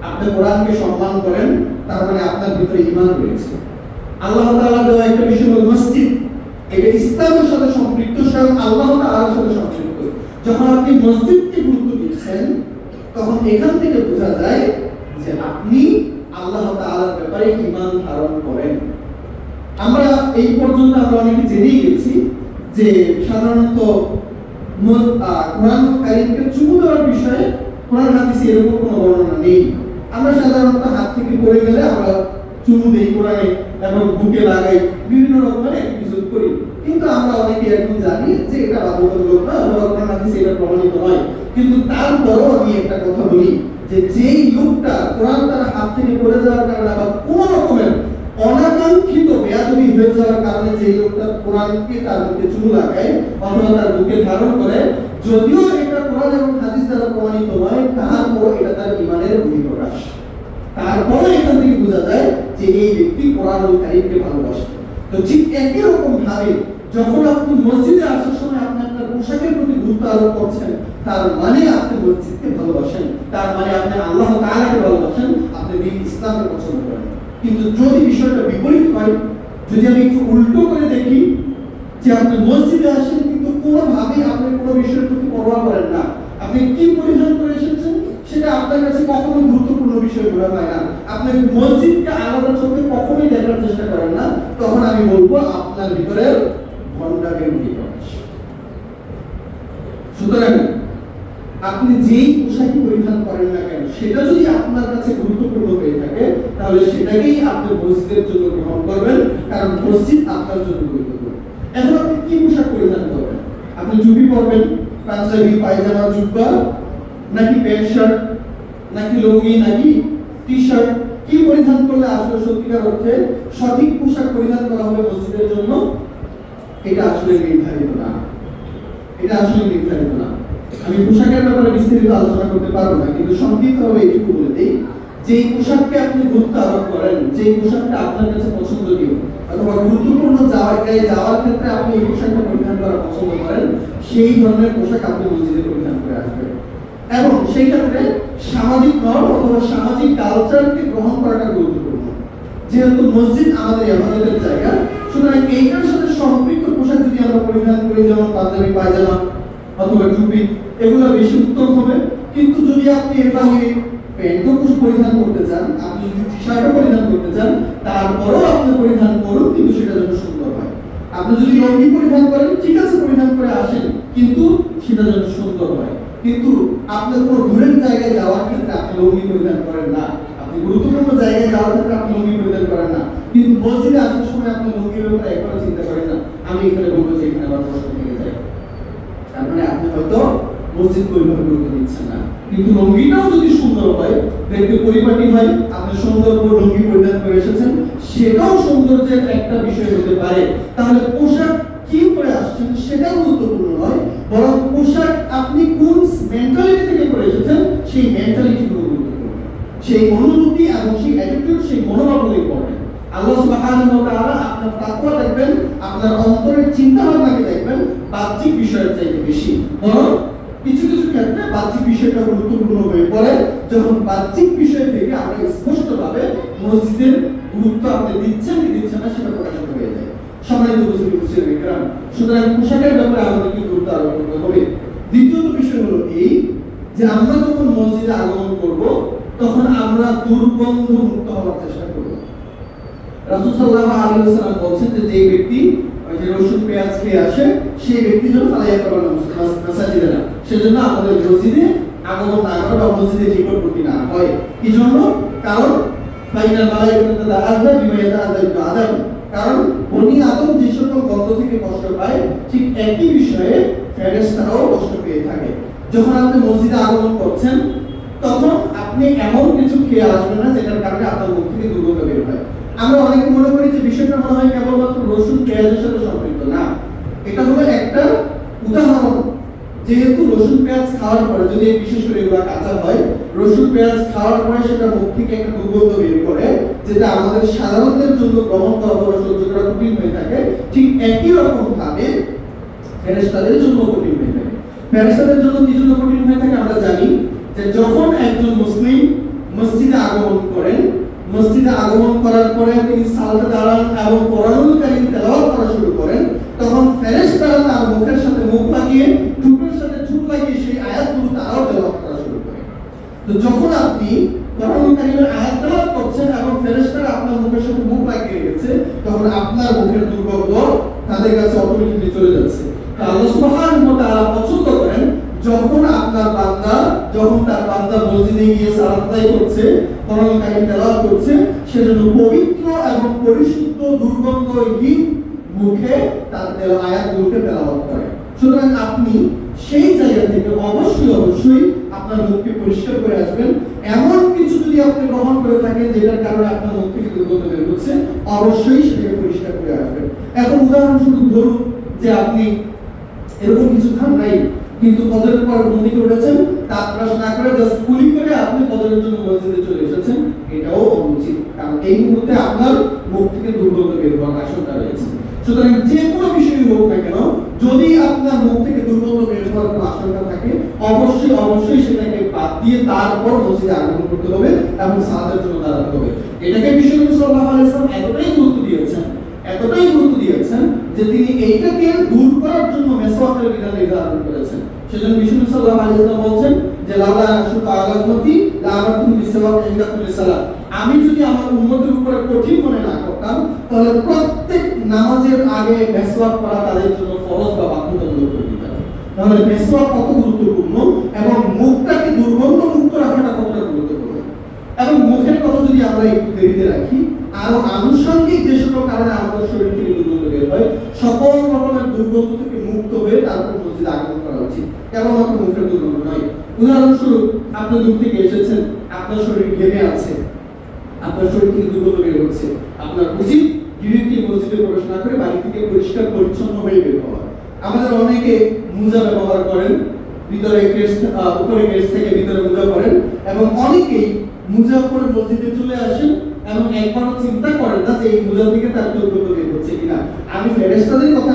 আপনি কোরআনকে সম্মান করেন, তার মানে আপনার ভিতরে ঈমান রয়েছে। আল্লাহ তাআলা দেওয়া একটা বিষয় হলো মসজিদ। এটা ইসলামের সাথে সম্পৃক্ত, স্বয়ং আল্লাহ তাআলার সাথে সম্পৃক্ত। যখন আপনি মসজিদকে গুরুত্ব দিচ্ছেন তখন এখান থেকে বোঝা যায় যে আপনি আল্লাহ তাআলার ব্যাপারে ঈমান ধারণ করেন। আমরা এই পর্যন্ত আমরা অনেকে জেনেই গেছি যে সাধারণত কোরআন কারীমকে চুমু দেওয়ার বিষয়ে কোরআন হাদিসে এরকম কোনো বর্ণনা নেই। আমরা সাধারণত হাত থেকে পড়ে গেলে আমরা চুমু দেই কোরআনে এবং বুকে লাগাই, বিভিন্ন রকমের এপিসোড করি, কিন্তু আমরা অনেকে এখন জানি যে এটা বাধ্যতামূলক না, কোরআন হাদিসে এটা প্রমাণিত নয়। কিন্তু তারপরও আমি একটা কথা বলি যে যেই লোকটা কোরআন তার হাত থেকে পড়ে যাওয়ার কারণে বা কোনো রকমের অনাকাঙ্ক্ষিত বেয়াদবি হয়ে যাওয়ার কারণে যে লোকটা কোরআনকে তার বুকে চুমু লাগায় অথবা তার বুকে ধারণ করে, যদিও এটা কোরআন এবং হাদিস দ্বারা প্রমাণিত নয়, তারপরও এটা তার ঈমানের বহিঃপ্রকাশ। তারপরও এখান থেকে বোঝা যায় যে এই ব্যক্তি কোরআন ও কারীমকে ভালোবাসে। তো ঠিক একই রকম ভাবে যখন আপনি মসজিদে আসার সময় আপনি আপনার পোশাকের প্রতি গুরুত্ব আরোপ করছেন, তার মানে আপনি মসজিদকে ভালোবাসেন, তার মানে আপনি আল্লাহ তাআলাকে ভালোবাসেন, আপনি দ্বীন ইসলামকে পছন্দ করেন। কিন্তু যদি বিষয়টা বিপরীত হয়, যদি আমি একটু উল্টো করে দেখি যে আপনি মসজিদে আসেন কিন্তু কোনোভাবেই আপনি কোনো বিষয়ের প্রতি পরোয়া করেন না, আপনি কি পরিধান করে এসেছেন সেটা আপনার কাছে কখনো গুরুত্বপূর্ণ বিষয় মনে হয় না, আপনি মসজিদকে আলাদা চোখে কখনোই দেখার চেষ্টা করেন না, তখন আমি বলবো আপনার ভিতরের ভণ্ডামির বহিঃপ্রকাশ। সুতরাং আপনি যেই পোশাকই পরিধান করেন না কেন, সেটা যদি আপনার কাছে গুরুত্বপূর্ণ হয়ে থাকে তাহলে সেটাকেই আপনি মসজিদের জন্য গ্রহণ করবেন, কারণ মসজিদ আপনার জন্য গুরুত্বপূর্ণ। এখন আপনি কি পোশাক পরিধান করবেন? আপনি টুপি পরবেন, পাঞ্জাবি, পায়জামা, জুব্বা, নাকি প্যান্ট শার্ট, নাকি লুঙ্গি, নাকি টি শার্ট? কি পরিধান করলে আসলে সত্যিকার অর্থে সঠিক পোশাক পরিধান করা হবে মসজিদের জন্য? এটা আসলে নির্ধারিত না, এটা আসলে নির্ধারিত না। আমি পোশাকের ব্যাপারে বিস্তারিত আলোচনা করতে পারবো না, কিন্তু সংক্ষিপ্তভাবে এইটুকু বলে দিই, যেই পোশাককে আপনি গুরুত্ব আরোপ করেন, যেই পোশাকটা আপনার কাছে পছন্দনীয় অথবা গুরুত্বপূর্ণ জায়গায় যাওয়ার ক্ষেত্রে আপনি এই পোশাকটা পরিধান করা পছন্দ করেন, সেই ধরনের পোশাক আপনি মসজিদে পরিধান করে আসবেন। এবং সেই ক্ষেত্রে সামাজিক নর্ম অথবা সামাজিক কালচারকে গ্রহণ করাটা গুরুত্বপূর্ণ। যেহেতু মসজিদ আমাদের ইবাদতের জায়গা, সুতরাং এইটার সাথে সম্পৃক্ত পোশাক যদি আমরা পরিধান করি, যেমন পাঞ্জাবি, পায়জামা অথবা টুপি, এগুলো বেশি উত্তম হবে। কিন্তু যদি আপনি এর বাইরে প্যান্টও পরিধান করতে চান, আপনি যদি টি শার্টও পরিধান করতে চান, তারপরেও আপনি পরিধান করুন, কিন্তু সেটা যেন সুন্দর হয়। আপনি যদি লুঙ্গি পরিধান করেন, ঠিক আছে, পরিধান করে আসেন, কিন্তু সেটা যেন সুন্দর হয়। কিন্তু আপনি কোনো দূরের জায়গায় যাওয়ার ক্ষেত্রে আপনি লুঙ্গি পরিধান করেন না, আপনি গুরুত্বপূর্ণ জায়গায় যাওয়ার ক্ষেত্রে আপনি লুঙ্গি পরিধান করেন না, কিন্তু মসজিদে আসার সময় আপনি লুঙ্গির ব্যাপারে একবারও চিন্তা করেন না। আমি এখানে বলবো যে এখানে আবার প্রশ্ন থেকে যায়, তার মানে আপনি হয়তো মসজিদ পরিমাণ গুরুত্ব দিচ্ছেন না। কিন্তু লুঙ্গিটাও যদি সুন্দর হয়, দেখতে পরিপাটি হয়, আপনি সুন্দর করে লুঙ্গি পরিধান করে এসেছেন, সেটাও সৌন্দর্যের একটা বিষয় হতে পারে। তাহলে পোশাক কি পরে আসছেন সেটা গুরুত্বপূর্ণ নয়, বরং পোশাক আপনি কোন মেন্টালিটি থেকে পরে এসেছেন সেই মেন্টালিটি গুলো গুরুত্বপূর্ণ। সেই অনুভূতি এবং সেই অ্যাটিটিউড, সেই মনোভাবগুলো ইম্পর্টেন্ট। আল্লাহ সুবহানাহু ওয়া তাআলা আপনার তাকওয়া দেখবেন, আপনার অন্তরের চিন্তা ভাবনাকে দেখবেন বাহ্যিক বিষয়ের চাইতে বেশি। বরং কিছু কিছু ক্ষেত্রে বাহ্যিক বিষয়টা গুরুত্বপূর্ণ হয়ে পড়ে যখন বাহ্যিক বিষয় থেকে আমরা স্পষ্টভাবে মসজিদের গুরুত্ব আপনি দিচ্ছেন কি দিচ্ছেন না সেটা প্রকাশিত হয়ে যায়। সম্মানিত মুসলিম ইকরাম, সুতরাং পোশাকের ব্যাপারে আমাদেরকে গুরুত্ব আরোপ করতে হবে। দ্বিতীয়ত বিষয় হলো এই যে আমরা যখন মসজিদে আগমন করব তখন আমরা দুর্গন্ধ মুক্ত হওয়ার চেষ্টা করব। রাসূল সাল্লাল্লাহু আলাইহি ওয়াসাল্লাম বলেন যে ব্যক্তি ওই যে রসুন পেঁয়াজ খেয়ে আসে সেই ব্যক্তি যেন ফালাইয়া করানো মাসাজিদে না, সেজন্য আমাদের মসজিদে আগমন না করা বা মসজিদে নিকটবর্তী না হয়। কি জন্য? কারণ ফাইনাল মালাইকাতু তাআযা বিমা ইয়াতাআযা আদম, কারণ বনি আদম যে সকল গন্ধ থেকে কষ্ট পায় ঠিক একই বিষয়ে ফেরেশতারাও কষ্ট পেয়ে থাকে। যখন আপনি মসজিদে আগমন করছেন তখন আপনি এমন কিছু খেয়ে আসবেন না যেটার কারণে আপনার মুখ থেকে দুর্গন্ধ বের হয়। আমরা অনেকে মনে করি যে বিষয়টা মনে হয় কেবলমাত্র রসুন পেঁয়াজের সাথে সম্পৃক্ত, না, এটা হলো একটা উদাহরণ। যেহেতু রসুন পেঁয়াজ খাওয়ার পরে, যদি বিশেষ করে এগুলো কাঁচা হয়, রসুন পেঁয়াজ খাওয়ার পরে সেটা মুখ থেকে একটা দুর্গন্ধ বের করে যেটা আমাদের সাধারণদের জন্য গ্রহণ করা বা সহ্য করা কঠিন হয়ে থাকে, ঠিক একই রকম ভাবে ফেরেশতাদের জন্য কঠিন হয়ে থাকে। ফেরেশতাদের জন্য কি জন্য কঠিন হয়ে থাকে আমরা জানি যে যখন একজন মুসলিম মসজিদে আগমন করেন, মসজিদে আগমন করার পরে তিনি সালাতে দাঁড়ান এবং কোরআনুল কারীম তেলাওয়াত করা শুরু করেন, তখন ফেরেশতারা তার মুখের সাথে মুখ লাগিয়ে ঠোঁটের সাথে ঠোঁট লাগিয়ে সেই আয়াতগুলো তারাও তেলাওয়াত করা শুরু করে। তো যখন আপনি কোরআনুল কারীমের আয়াত তেলাওয়াত করছেন এবং ফেরেশতারা আপনার মুখের সাথে মুখ লাগিয়ে গেছে, তখন আপনার মুখের দুর্গন্ধ তাদের কাছে অটোমেটিক্যালি চলে যাচ্ছে। আল্লাহ সুবহানাহু ওয়া তাআলা পছন্দ করেন যখন আপনার বান্দা, যখন তার বান্দা মসজিদে গিয়ে সালাত আদায় করছে, কোরআন কারীম তেলাওয়াত করছে, সেজন্য পবিত্র এবং পরিশুদ্ধ দুর্গন্ধহীন মুখে তার আয়াতগুলোকে তেলাওয়াত করে। সুতরাং আপনি সেই জায়গা থেকে অবশ্যই আপনার মুখকে পরিষ্কার করে আসবেন। এমন কিছু যদি আপনি গ্রহণ করে থাকেন যেটার কারণে আপনার মুখ থেকে দুর্গন্ধ বের হচ্ছে, অবশ্যই সেটাকে পরিষ্কার করে আসবেন। এখন উদাহরণস্বরূপ ধরুন যে আপনি এরকম কিছু খান নাই, কিন্তু ফজরের পর ঘুম থেকে উঠেছেন, দাঁত ব্রাশ না করে জাস্ট কুলি করে আপনি ফজরের জন্য মসজিদে চলে এসেছেন, এটাও অনুচিত, কারণ এই মুহূর্তে আপনার মুখ থেকে দুর্গন্ধ বের হওয়ার আশঙ্কা রয়েছে। সুতরাং যে কোনো বিষয় হোক না কেন, যদি আপনার মুখ থেকে দুর্গন্ধ বের হওয়ার কোনো আশঙ্কা থাকে, অবশ্যই সেটাকে বাদ দিয়ে তারপর মসজিদে আগমন করতে হবে এবং সালাতের জন্য দাঁড়াতে হবে। এটাকে বিশ্বনবী সাল্লাল্লাহু আলাইহি ওয়াসাল্লাম এতটাই গুরুত্ব দিয়েছেন যে তিনি এইটাকে দূর করার জন্য মেসওয়াকের বিধান নির্ধারণ করেছেন। সেজন্য বিশ্বনবী সাল্লাল্লাহু আলাইহি ওয়াসাল্লাম বলেন যে লাউলা আশুকা আলা উম্মতি লা আমারতুম বিসওয়াক ইনদা কুল্লি সালাত, আমি যদি আমার উম্মতের উপরে কঠিন মনে না করতাম তাহলে প্রত্যেক নামাজের আগে মেসওয়াক করা তাদের জন্য ফরজ বা বাধ্যতামূলক করে দিতাম। তাহলে মেসওয়াক কত গুরুত্বপূর্ণ এবং মুখটাকে দুর্গন্ধ মুক্ত রাখাটা কতটা গুরুত্বপূর্ণ। এবং মুখের কথা যদি আমরা একটু দেরিতে রাখি, আরো আনুষঙ্গিক যে সকল কারণে আমাদের শরীর থেকে দুর্গন্ধ বের হয়, সকল রকমের দুর্গন্ধ থেকে মুক্ত হয়ে তারপর মসজিদে আগমন করা উচিত, কেবলমাত্র মুখের দুর্গন্ধ নয়। উদাহরণস্বরূপ আপনি দূর থেকে এসেছেন, আপনার শরীর ঘেমে আছে, আপনার শরীর থেকে দুর্গন্ধ বের হচ্ছে, আপনার উচিত ডিরেক্টলি মসজিদে প্রবেশ না করে বাড়ি থেকে পরিষ্কার পরিচ্ছন্ন হয়ে বের হওয়া। আমাদের অনেকে মোজা ব্যবহার করেন, ভিতরে উপরে কেস থেকে ভিতরে মোজা করেন, এবং অনেকেই মোজা পরে মসজিদে চলে আসেন এবং একবারও চিন্তা করেন না যে এই মোজা থেকে তার দুর্গন্ধ বের হচ্ছে কিনা। আমি ফেরেশতাদের কথা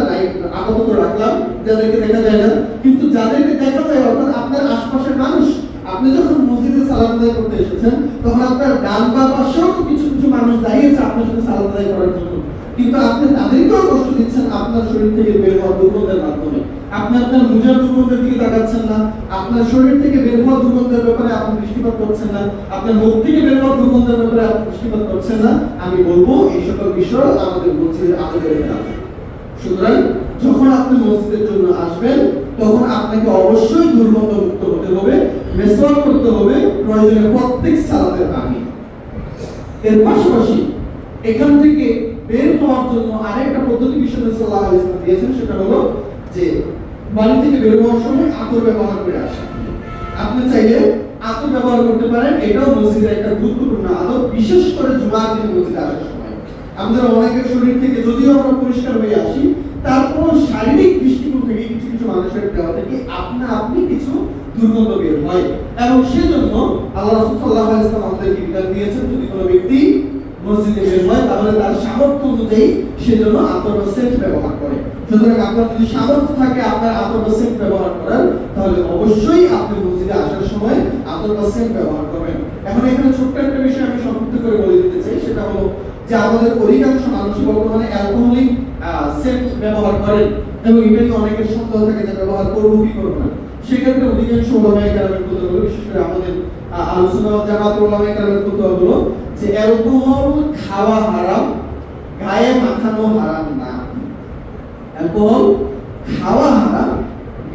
আপাতত রাখলাম, যাদেরকে দেখা যায় না, কিন্তু যাদেরকে দেখা যায় অর্থাৎ আপনার আশপাশের মানুষ, আপনি যখন মসজিদে সালাত আদায় করতে এসেছেন তখন আপনার ডান বা পাশেও কিছু মানুষ দাঁড়িয়েছে আপনার সাথে সালাত আদায় করার জন্য, কিন্তু আপনি তাদেরকেও কষ্ট দিচ্ছেন আপনার শরীর থেকে বের হওয়া দুর্গন্ধের মাধ্যমে। আপনি আপনার মোজার দুর্গন্ধের দিকে তাকাচ্ছেন না, আপনার শরীর থেকে বের হওয়া দুর্গন্ধের ব্যাপারে আপনি দৃষ্টিপাত করছেন না, আপনার মুখ থেকে বের হওয়া দুর্গন্ধের ব্যাপারে আপনি দৃষ্টিপাত করছেন না। আমি বলবো এই সকল বিষয় আমাদের মসজিদের আদরের কাজ। সুতরাং যখন আপনি মসজিদের জন্য আসবেন তখন আপনাকে অবশ্যই দুর্গন্ধ মুক্ত হতে হবে, মেসওয়াক করতে হবে প্রয়োজনে প্রত্যেক সালাতের আগে। এর পাশাপাশি এখান থেকে বের হওয়ার জন্য আরেকটা পদ্ধতি বিশ্বনবী সাল্লাল্লাহু আলাইহি ওয়াসাল্লাম দিয়েছেন, সেটা হলো যে বাড়ি থেকে বের হওয়ার সময় আতর ব্যবহার করে আসা। আপনি চাইলে আতর ব্যবহার করতে পারেন, এটাও মসজিদের একটা গুরুত্বপূর্ণ আদব, বিশেষ করে জুমার দিনে মসজিদে আসার সময়। আমাদের অনেকের শরীর থেকে যদিও আমরা পরিষ্কার হয়ে আসি, তারপর শারীরিক দৃষ্টিকোণ থেকে কিছু মানুষের দেওয়া থেকে আপনি কিছু দুর্গন্ধ বের হয়, এবং সেজন্য আল্লাহ রাসূল সাল্লাল্লাহু আলাইহি ওয়াসাল্লাম আমাদেরকে বিধান দিয়েছেন যদি কোনো ব্যক্তি মসজিদে বের হয় তাহলে তার সামর্থ্য অনুযায়ী সেজন্য আতর বা সেন্ট ব্যবহার করে। সুতরাং আপনার যদি সামর্থ্য থাকে আপনার আতর বা সেন্ট ব্যবহার করার, তাহলে অবশ্যই আপনি মসজিদে আসার সময় আতর বা সেন্ট ব্যবহার করবেন। এখন এখানে ছোট্ট একটা বিষয় আমি সংক্ষিপ্ত করে বলে দিতে চাই, সেটা হলো যে আমাদের অধিকাংশ মানুষই বর্তমানে অ্যালকোহলিক সেন্ট ব্যবহার করেন এবং এটা নিয়ে অনেকের সন্দেহ থাকে যে ব্যবহার করবো কি করবো না। সেক্ষেত্রে অধিকাংশ ওলামায়ে কেরামের কথা হলো, বিশেষ করে আমাদের আলোচনা জামাত ওলামায়ে কেরামের কথা হলো যে অ্যালকোহল খাওয়া হারাম, গায়ে মাখানো হারাম না। অ্যালকোহল খাওয়া হারাম,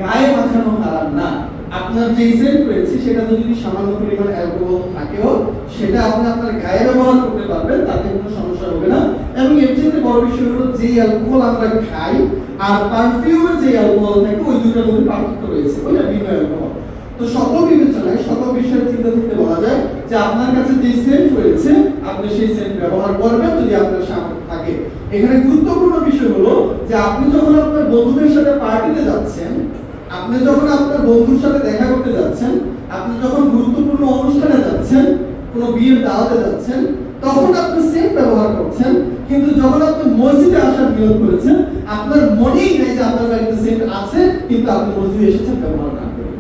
গায়ে মাখানো হারাম না। আপনার যে সেন্ট রয়েছে সেটা যদি সামান্য পরিমাণ অ্যালকোহল থাকেও সেটা আপনি আপনার গায়ে ব্যবহার করতে পারবেন, তাতে কোনো সমস্যা হবে না। এবং এর চেয়ে বড় বিষয় হলো যে অ্যালকোহল আমরা খাই আর পারফিউমের যে অ্যালকোহল থাকে ওই দুটোর মধ্যে পার্থক্য রয়েছে, ওইটা ভিন্ন অ্যালকোহল। তো সকল বিবেচনায় সকল বিষয়ের চিন্তা থেকে বলা যায় যে আপনার কাছে যে সেন্ট রয়েছে আপনি সেই সেন্ট ব্যবহার করবেন যদি আপনার সামর্থ্য থাকে। এখানে গুরুত্বপূর্ণ বিষয় হলো যে আপনি যখন আপনার বন্ধুদের সাথে পার্টিতে যাচ্ছেন, আপনি যখন আপনার বন্ধুর সাথে দেখা করতে যাচ্ছেন, আপনি যখন গুরুত্বপূর্ণ অনুষ্ঠানে যাচ্ছেন, কোনো বিয়ের দাওয়াতে যাচ্ছেন, তখন আপনি সেন্ট ব্যবহার করছেন। কিন্তু যখন আপনি মসজিদে আসার নিয়ত করেছেন আপনার মনেই নেই যে আপনার বাড়িতে সেন্ট আছে, কিন্তু আপনি মসজিদে এসেছেন ব্যবহার না করে।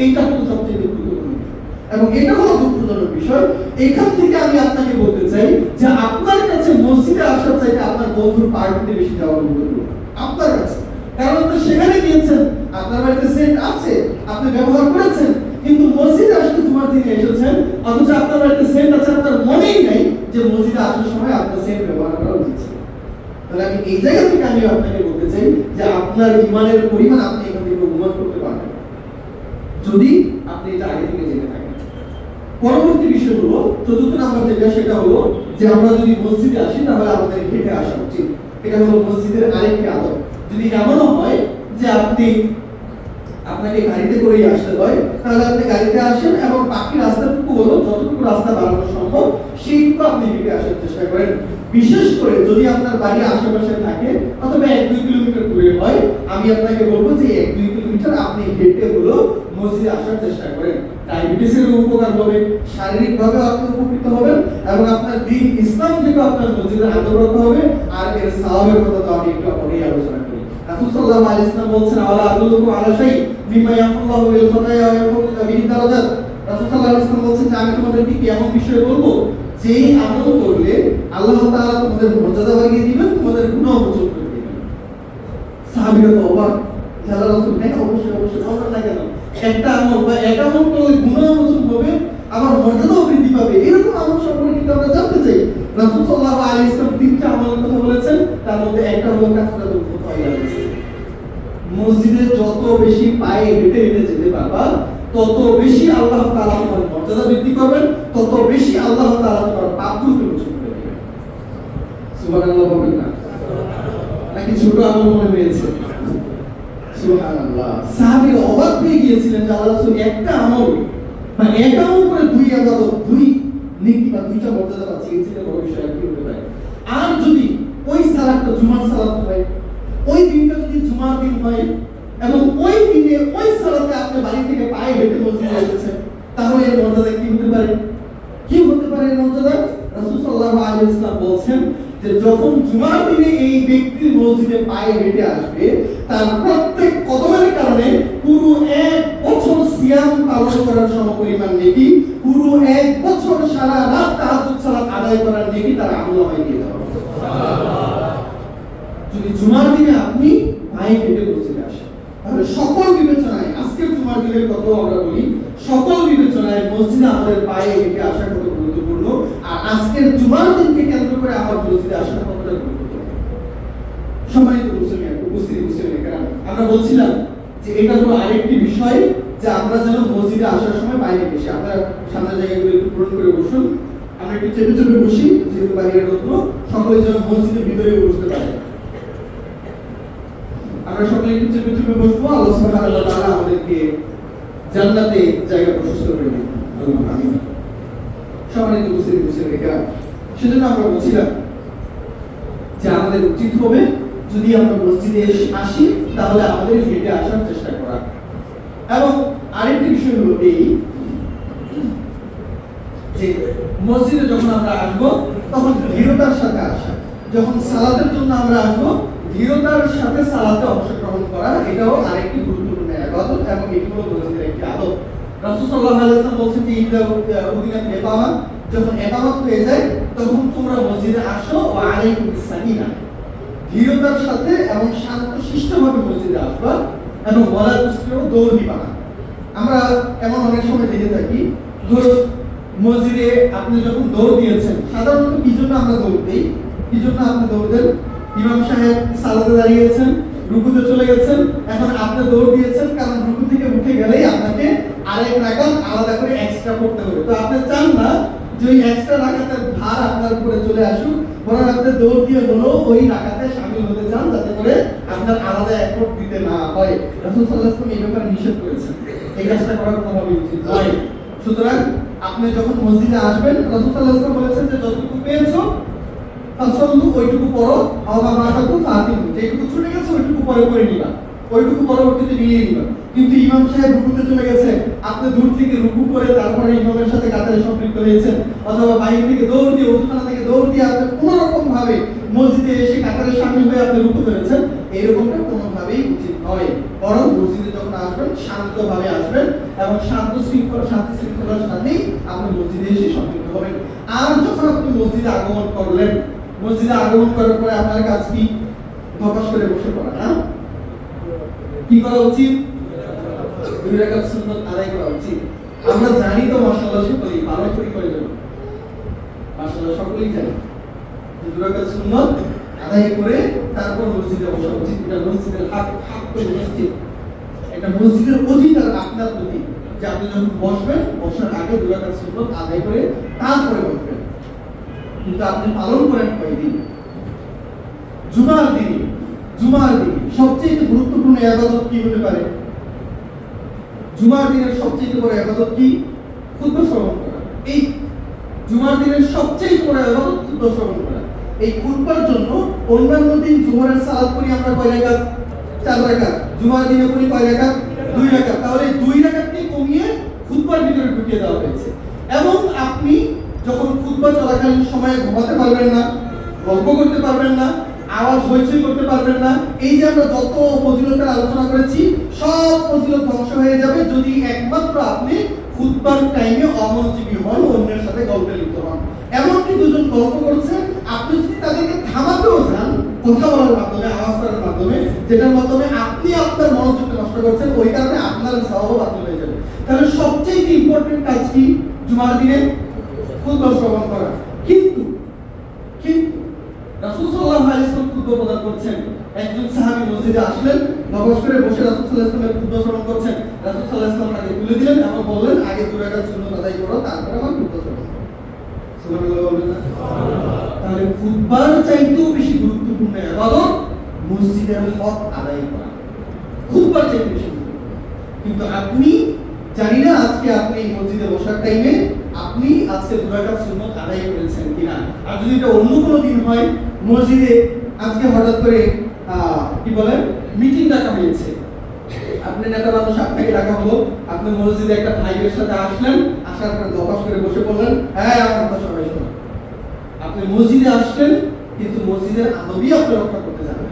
এইটা হলো সবচেয়ে গুরুত্বপূর্ণ বিষয় এবং এটা হলো দুঃখজনক বিষয়। এখান থেকে আমি আপনাকে বলতে চাই যে আপনার কাছে মসজিদে আসার চাইতে আপনার বন্ধুর পার্টিতে বেশি যাওয়া গুরুত্বপূর্ণ আপনার কাছে। কারণ আপনি সেখানে গিয়েছেন, আপনার বাড়িতে সেন্ট আছে, আপনি ব্যবহার করেছেন, কিন্তু মসজিদে আসতে জুমার দিনে এসেছেন অথচ আপনার বাড়িতে সেন্ট আছে, আপনার মনেই নেই যে মসজিদে আসার সময় আপনার সেন্ট ব্যবহার করা উচিত ছিল। তাহলে আমি এই জায়গা থেকে আমি আপনাকে বলতে চাই যে আপনার ঈমানের পরিমাণ আপনি এখান থেকে অনুমান করতে পারবেন যদি আপনি এটা আগে থেকে জেনে থাকেন। পরবর্তী বিষয় হলো চতুর্থ নাম্বার যেটা, সেটা হলো যে আমরা যদি মসজিদে আসি তাহলে আমাদের হেঁটে আসা উচিত। এটা হলো মসজিদের আরেকটি আদব। যদি এমনও হয় যে আপনাকে গাড়িতে করেই আসতে হয় তাহলে আপনি গাড়িতে আসেন এবং বাকি রাস্তাটুকু হলো যতটুকু রাস্তা বাড়ানো সম্ভব সেইটুকু আপনি হেঁটে আসার চেষ্টা করেন। বিশেষ করে যদি আপনার বাড়ি আশেপাশে থাকে অথবা 1-2 কিলোমিটার দূরে হয়, আমি আপনাকে বলবো যে 1-2 কিলোমিটার আপনি হেঁটে হলো মসজিদে আসার চেষ্টা করেন। ডায়াবেটিসের উপকার হবে, শারীরিকভাবে আপনি উপকৃত হবেন এবং আপনার দ্বীন ইসলাম থেকে আপনার মসজিদের আদররত হবে। আর এর সওয়াবের কথা তো আমি একটু পরেই আলোচনা করি। রাসূল সাল্লাল্লাহু আলাইহি ওয়াসাল্লাম বলছেন, আলা আদুল্লুকুম আলা শাই মিম্মা ইয়াকুল্লাহু বিল খাতায়া ওয়া ইয়াকুল্লু বিহি দারাজাত। রাসূল সাল্লাল্লাহু আলাইহি ওয়াসাল্লাম বলছেন যে আমি তোমাদেরকে কি এমন বিষয় বলবো যেই আমল করলে আল্লাহ তাআলা তোমাদের মর্যাদা বাড়িয়ে দিবেন, তোমাদের গুনাহ মোচন করে দিবেন। সাহাবীরা তো অবাক, আল্লাহ রাসূল কেন? অবশ্যই বলবেন না কেন? একটা আমল বা এক আমল করলে গুনাহ মোচন হবে আবার মর্যাদাও বৃদ্ধি পাবে, এরকম আমল সম্পর্কে কিন্তু আমরা জানতে চাই। রাসূল সাল্লাল্লাহু আলাইহি ওয়াসাল্লাম 3টা আমলের কথা বলেছেন, তার মধ্যে একটা হলো কাসরাতুল খুতায়া। মসজিদে যত বেশি পায়ে হেঁটে হেঁটে যেতে পারবা তত বেশি আল্লাহ তাআলা তোমার মর্যাদা বৃদ্ধি করবেন, তত বেশি আল্লাহ তাআলা তোমার পাপগুলোকে মোচন করে দিবেন। সুবহানাল্লাহ বলবেন না? নাকি ছোট আমল মনে হয়েছে? সুবহানাল্লাহ। সাহাবীরা অবাক হয়ে গিয়েছিলেন যে আল্লাহ রাসূল একটা আমল বা এক আমল করে 2 ইবাদত, 2 নেকি বা 2টা মর্যাদা পাচ্ছে, এর থেকে বড় বিষয় আর কি হতে পারে? আর যদি ওই সালাতটা জুমার সালাত হয়, ওই দিনটা যদি জুমার দিন হয় এবং ওই দিনে ওই সালাতে আপনি বাড়ি থেকে পায়ে হেঁটে মসজিদে এসেছেন, তাহলে এর মর্যাদা কি হতে পারে? কি হতে পারে এর মর্যাদা? রাসূল সাল্লাল্লাহু আলাইহি ওয়াসাল্লাম বলেন যে যখন জুমার দিনে এই ব্যক্তি মসজিদে পায়ে হেঁটে আসবে তার প্রত্যেক কদমের কারণে পুরো 1 বছর সিয়াম পালন করার সমপরিমাণ নেকি, পুরো 1 বছর সারা রাত তাহাজ্জুদ সালাত আদায় করার নেকি তার আমলনামায় দিয়ে দেওয়া হবে। সুবহানাল্লাহ। যদি জুমার দিনে আপনি পায়ে হেঁটে মসজিদে আসেন তাহলে সকল বিবেচনায়, আজকের জুমার দিনের কথাও আমরা বলি, সকল বিবেচনায় মসজিদে আমাদের পায়ে হেঁটে আসা কত গুরুত্বপূর্ণ, আর আজকের জুমার দিনকে কেন্দ্র করে আমার মসজিদে আসা কতটা গুরুত্বপূর্ণ। সম্মানিত মুসলিম, আমরা বলছিলাম যে এটা হলো আরেকটি বিষয় যে আমরা যেন মসজিদে আসার সময় পায়ে হেঁটে আসি। আপনারা সামনের জায়গাগুলো একটু পূরণ করে বসুন, আমরা একটু চেপে চেপে বসি, যেহেতু বাইরের রৌদ্র, সকলে যেন মসজিদের ভিতরে বসতে পারে। আমরা সকলে একটু চেপে চেপে বসবো, আল্লাহ সুবহানাহু ওয়া তাআলা আমাদেরকে জান্নাতে জায়গা প্রশস্ত করে দিন। আমিন। সম্মানিত মুসলিম, সেজন্য আমরা বলছিলাম যে আমাদের উচিত হবে যদি আমরা মসজিদে আসি তাহলে আমাদের হেঁটে আসার চেষ্টা করা। এবং আরেকটি বিষয় হলো এই যে মসজিদে যখন আমরা আসবো তখন ধীরতার সাথে আসা, যখন সালাতের জন্য আমরা আসবো ধীরতার সাথে সালাতে অংশগ্রহণ করা, এটাও আরেকটি গুরুত্বপূর্ণ ইবাদত এবং এটি হলো মসজিদের একটি আদব। রাসূল সাল্লাল্লাহু আলাইহি ওয়াসাল্লাম বলেছেন যে ইদা উদিনাত ইকামা, যখন ইকামত হয়ে যায় তখন তোমরা মসজিদে আসো ও আলাইকুম বিসসাকিনা, ধীরতার সাথে এবং শান্তশিষ্টভাবে মসজিদে আসবা এবং ওয়ালা তুসরিউ, দৌড় দিবা না। আমরা এমন অনেক সময় দেখে থাকি, ধরুন মসজিদে আপনি যখন দৌড় দিয়েছেন, সাধারণত কি জন্য আমরা দৌড় দিই, কি জন্য আপনি দৌড় দেন? ইমাম সাহেব সালাতে দাঁড়িয়েছেন, রুকুতে চলে গেছেন, এখন আপনি দৌড় দিয়েছেন কারণ রুকু থেকে উঠে গেলেই আপনাকে আরেক রাকাত আলাদা করে এক্সট্রা করতে হবে। তো আপনি চান না যে ওই এক্সট্রা রাকাতের ভার আপনার উপরে চলে আসুক, বরং আপনি দৌড় দিয়ে হলো ওই রাকাতে শামিল হতে চান যাতে করে আপনার আলাদা এফোর্ট দিতে না হয়। রাসূল সাল্লাল্লাহু আলাইহি ওয়াসাল্লাম এই ব্যাপারে নিষেধ করেছেন, এই কাজটা করা কোনোভাবেই উচিত নয়। সুতরাং আপনি যখন মসজিদে আসবেন, রাসূল সাল্লাল্লাহু আলাইহি ওয়াসাল্লাম বলেছেন যে যতটুকু পেয়েছো ফাসল্লু, ওইটুকু পড়ো, আওয়া মাতাকু ফাতিম, যেটুকু ছুটে গেছে ওইটুকু পরে পড়ে নিবা, ওইটুকু পরবর্তীতে মিলিয়ে নিবা। কিন্তু ইমাম সাহেব রুকুতে চলে গেছে, আপনি দূর থেকে রুকু করে তারপরে ইমামের সাথে কাতারে সম্পৃক্ত হয়েছেন, অথবা বাইরে থেকে দৌড় দিয়ে, ওখানে থেকে দৌড় দিয়ে আপনি কোনো রকম ভাবে মসজিদে এসে কাতারে শামিল হয়ে আপনি রুকু করেছেন, এরকমটা কোনোভাবেই উচিত নয়। বরং মসজিদে যখন আসবেন শান্তভাবে আসবেন এবং শান্তি শৃঙ্খলার সাথেই আপনি মসজিদে এসে সম্পৃক্ত হবেন। আর যখন আপনি মসজিদে আগমন করলেন, মসজিদে আগমন করার পরে আপনার কাজ কি? ধপাস করে বসে পড়া না? কি করা উচিত? 2 রাকাত সুন্নাত আদায় করা উচিত। আমরা জানি তো মাশাআল্লাহ সকলেই ভালো করে দেব, মাশাআল্লাহ সকলেই জানি 2 রাকাত সুন্নাত আদায় করে তারপর মসজিদে বসা উচিত। এটা মসজিদের হক, মসজিদ এটা মসজিদের অধিকার আপনার প্রতি, যে আপনি যখন বসবেন বসার আগে 2 রাকাত সুন্নাত আদায় করে তারপরে বসবেন। কিন্তু আপনি পালন করেন কয়দিন? জুমার দিনে। জুমার দিনে সবচেয়ে গুরুত্বপূর্ণ ইবাদত কি হতে পারে? জুমার দিনের সবচেয়ে বড় ইবাদত কি? খুতবা শ্রবণ করা। এই জুমার দিনের সবচেয়ে বড় ইবাদত খুতবা শ্রবণ করা। এই খুতবার জন্য অন্যান্য দিন জুমার সালাত করি আমরা কয় রাকাত? 4 রাকাত। জুমার দিনে করি কয় রাকাত? 2 রাকাত। তাহলে 2 রাকাতকে কমিয়ে খুতবার ভিতরে ঢুকিয়ে দেওয়া হয়েছে। এবং আপনি যখন খুতবা চলাকালীন সময়ে ঘুমাতে পারবেন না, গল্প করতে পারবেন না, আওয়াজ হইচই করতে পারবেন না। এই যে আমরা যত ফজিলতের আলোচনা করেছি সব ফজিলত ধ্বংস হয়ে যাবে যদি একমাত্র আপনি খুতবার টাইমে অমনোযোগী হন, অন্যের সাথে গল্পে লিপ্ত হন। এমনকি দুজন গল্প করছে, আপনি যদি তাদেরকে থামাতেও যান কথা বলার মাধ্যমে, আওয়াজ করার মাধ্যমে, যেটার মাধ্যমে আপনি আপনার মনোযোগকে নষ্ট করছেন, ওই কারণে আপনার সওয়াব বাতিল হয়ে যাবে। তাহলে সবচেয়ে ইম্পর্টেন্ট কাজ কি? জুমার দিনে খুতবা শ্রবণ করা। কিন্তু রাসূল সাল্লাল্লাহু আলাইহি ওয়াসাল্লাম খুতবা প্রদান করছেন, একজন সাহাবী মসজিদে আসলেন, নমাজ পড়ে বসে রাসূল সাল্লাল্লাহু আলাইহি ওয়াসাল্লামের খুতবা শ্রবণ করছেন। রাসূল সাল্লাল্লাহু আলাইহি ওয়াসাল্লাম তাকে তুলে দিলেন এবং বললেন, আগে 2 রাকাত সুন্নাত আদায় করো, তারপরে আমার খুতবা শ্রবণ করো। সুবহানাল্লাহ বলবেন না? তাহলে খুতবার চাইতেও বেশি গুরুত্বপূর্ণ ইবাদত মসজিদের হক আদায় করা, খুতবার চাইতে বেশি। কিন্তু আপনি জানি না আজকে আপনি মসজিদে বসার টাইমে আপনি আজকে 2 রাকাত সুন্নাত আদায় করেছেন কিনা। আর যদি এটা অন্য কোনো দিন হয়, মসজিদে আজকে হঠাৎ করে কি বলে মিটিং ডাকা হয়েছে, আপনি নেতা মানুষ, আপনাকে ডাকা হলো, আপনি মসজিদে একটা ভাইয়ের সাথে আসলেন, আসার পর দপাস করে বসে পড়লেন, হ্যাঁ আমার কথা সবাই শোনো। আপনি মসজিদে আসলেন কিন্তু মসজিদের আদবই আপনি রক্ষা করতে জানেন।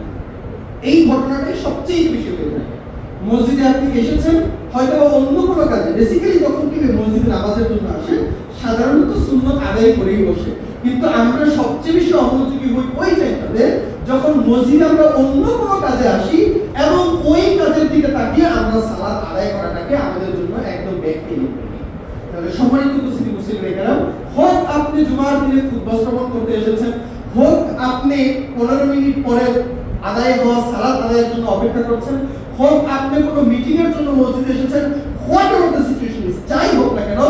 এই ঘটনাটাই সবচেয়ে বেশি হয়ে যায়। মসজিদে আপনি এসেছেন হয়তো অন্য কোনো কাজে, বেসিক্যালি যখন কেউ মসজিদে নামাজের জন্য আসে সাধারণত সুন্নাত আদায় করেই বসে, কিন্তু আমরা সবচেয়ে বেশি অমনোযোগী হই ওই টাইমটাতে যখন মসজিদে আমরা অন্য কোনো কাজে আসি এবং ওই কাজের দিকে তাকিয়ে আমরা সালাত আদায় করাটাকে আমাদের জন্য একদম ব্যাখ্যা করি। তাহলে সম্মানিত উপস্থিতি মুসলিম, হোক আপনি জুমার দিনে খুতবা শ্রবণ করতে এসেছেন, হোক আপনি 15 মিনিট পরে আদায় হওয়া সালাত আদায়ের জন্য অপেক্ষা করছেন, হোক আপনি কোনো মিটিং এর জন্য মসজিদে এসেছেন, what ever the situation is, যাই হোক না কেন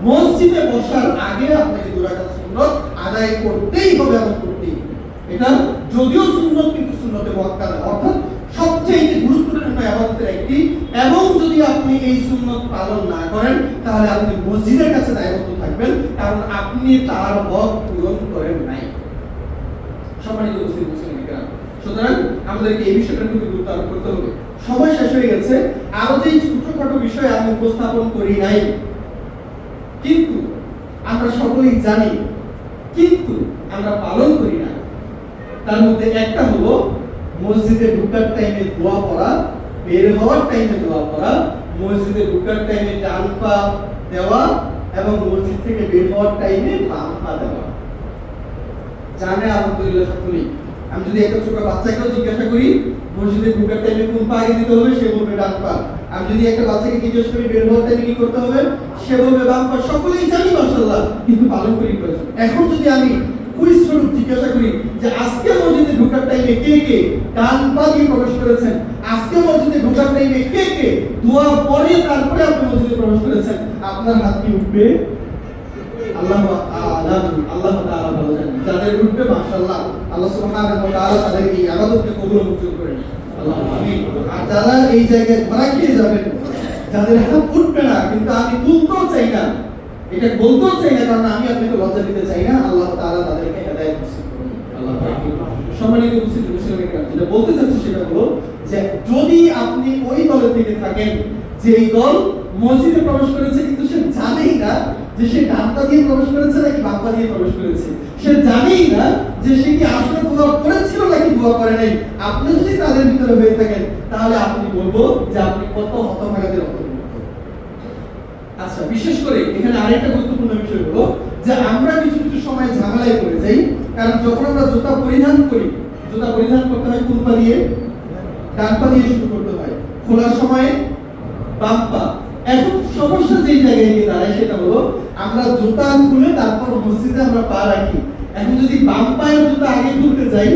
মসজিদে বসার আগে আপনাকে 2 রাকাত সুন্নাত আদায় করতেই হবে এবং করতেই হবে। এটা যদিও সুন্নাত কিন্তু সুন্নতে মুআক্কাদা, অর্থাৎ সবচেয়ে গুরুত্বপূর্ণ ইবাদতের একটি, এবং যদি আপনি এই সুন্নাত পালন না করেন তাহলে আপনি মসজিদের কাছে দায়বদ্ধ থাকবেন, কারণ আপনি তার হক পূরণ করেন নাই। সম্মানিত উপস্থিতি মুসলিম, সুতরাং আমাদেরকে এই বিষয়টার প্রতি গুরুত্ব আরোপ করতে হবে। সময় শেষ হয়ে গেছে, আরো যে ছোটখাটো বিষয় আমি উপস্থাপন করি নাই, কিন্তু আমরা সকলেই জানি, কিন্তু আমরা পালন করি না। তার মধ্যে একটা হলো মসজিদে ঢোকার টাইমে দোয়া পড়া, বের হওয়ার টাইমে দোয়া পড়া, মসজিদে ঢোকার টাইমে ডান পা দেওয়া এবং মসজিদ থেকে বের হওয়ার টাইমে বাম পা দেওয়া। জানে আলহামদুলিল্লাহ সকলেই। আমি যদি একটা ছোট বাচ্চাকেও জিজ্ঞাসা করি মসজিদে ঢোকার টাইমে কোন পা আগে দিতে হবে, সে বলবে ডান পা। আমি যদি একটা বাচ্চাকে জিজ্ঞেস করি বের হওয়ার টাইমে কি করতে হবে, সে বলবে বাম পা। সকলেই জানি মাশাআল্লাহ, কিন্তু পালন করি প্রয়োজন। এখন যদি আমি কুইজ স্বরূপ জিজ্ঞাসা করি যে আজকে মসজিদে ঢোকার টাইমে কে কে ডান পা দিয়ে প্রবেশ করেছেন, আজকে মসজিদে ঢোকার টাইমে কে কে দোয়া পড়ে তারপরে আপনি মসজিদে প্রবেশ করেছেন, আপনার হাত কি উঠবে? আল্লাহ তাআলা ভালো জানেন। যাদের উঠবে মাশাআল্লাহ, আল্লাহ সুবহানাহু ওয়া তাআলা তাদের এই ইবাদতকে কবুল মঞ্জুর করেন। আল্লাহুম্মা আমিন। আর যারা এই জায়গায় ধরা খেয়ে যাবেন, যাদের হাত উঠবে না, কিন্তু আমি তুলতেও চাই না, এটা বলতেও চাই না, কারণ আমি আপনাকে লজ্জা দিতে চাই না, আল্লাহ তাআলা তাদেরকে হেদায়েত নসিব করুন। আল্লাহ সম্মানিত উপস্থিতি মুসলিমরা, যেটা বলতে চাচ্ছি সেটা হলো যে যদি আপনি ওই দলে থেকে থাকেন যে এই দল মসজিদে প্রবেশ করেছে কিন্তু সে জানেই না যে সে ডান পা দিয়ে প্রবেশ করেছে নাকি বাম পা দিয়ে প্রবেশ করেছে, সে জানেই না যে সে কি আসলে দোয়া করেছিল নাকি দোয়া করে নাই, আপনি যদি তাদের ভিতরে হয়ে থাকেন তাহলে আপনি বলবো যে আপনি কত হতভাগাদের অন্তর্ভুক্ত। আচ্ছা, বিশেষ করে এখানে আরেকটা গুরুত্বপূর্ণ বিষয় হলো যে আমরা কিছু কিছু সময় ঝামেলায় পড়ে যাই, কারণ যখন আমরা জুতা পরিধান করি, জুতা পরিধান করতে হয় কোন পা দিয়ে? ডান পা দিয়ে শুরু করতে হয়, খোলার সময় বাম পা। এখন সমস্যা যেই জায়গায় গিয়ে দাঁড়ায় সেটা হলো আমরা জুতা খুলে তারপর মসজিদে আমরা পা রাখি। এখন যদি বাম পায়ের জুতা আগে খুলতে যাই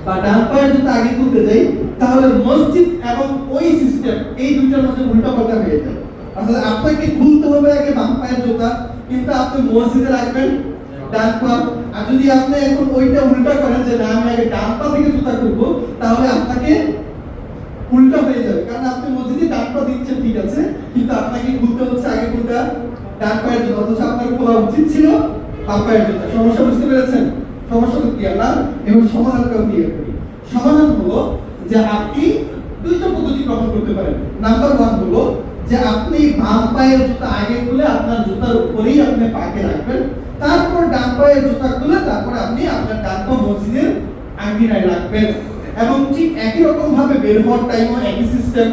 বা ডান পায়ের জুতা আগে খুলতে যাই, তাহলে মসজিদ এবং ওই সিস্টেম এই দুইটার মধ্যে উল্টাপাল্টা হয়ে যায়। অর্থাৎ আপনাকে খুলতে হবে আগে বাম পায়ের জুতা, কিন্তু আপনি মসজিদে রাখবেন ডান পা। আর যদি আপনি এখন ওইটা উল্টা করেন যে না আমি আগে ডান পা থেকে জুতা খুলবো, তাহলে আপনাকে উল্টা হয়ে যাবে, কারণ আপনি মসজিদে ডান পা দিচ্ছেন ঠিক আছে, কিন্তু আপনাকে খুলতে হচ্ছে আগে কোনটা? ডান পায়ের জুতা, অথচ আপনার খোলা উচিত ছিল বাম পায়ের জুতা। সমস্যা বুঝতে পেরেছেন? সমস্যা তো ক্লিয়ার না? এবার সমাধানটাও ক্লিয়ার করি। সমাধান হলো যে আপনি দুইটা পদ্ধতি গ্রহণ করতে পারেন। নাম্বার 1 হলো যে আপনি বাম পায়ের জুতা আগে খুলে আপনার জুতার উপরেই আপনি পাকে রাখবেন, তারপর ডান পায়ের জুতা খুলে তারপর আপনি আপনার ডান পা মসজিদের আঙ্গিনায় রাখবেন। এবং ঠিক একই রকম ভাবে বের হওয়ার টাইমও একই সিস্টেম।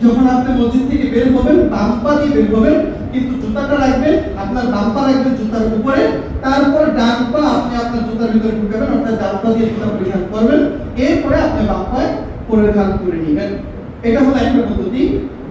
যখন আপনি মসজিদ থেকে বের হবেন বাম পা দিয়ে বের হবেন, কিন্তু জুতাটা রাখবেন আপনার বাম পা রাখবেন জুতার উপরে, তারপর ডান পা আপনি আপনার জুতার ভিতরে ঢুকাবেন, অর্থাৎ ডান পা দিয়ে জুতা পরিধান করবেন, এরপরে আপনি বাম পায়ে পরিধান করে নেবেন। এটা হলো একটা পদ্ধতি।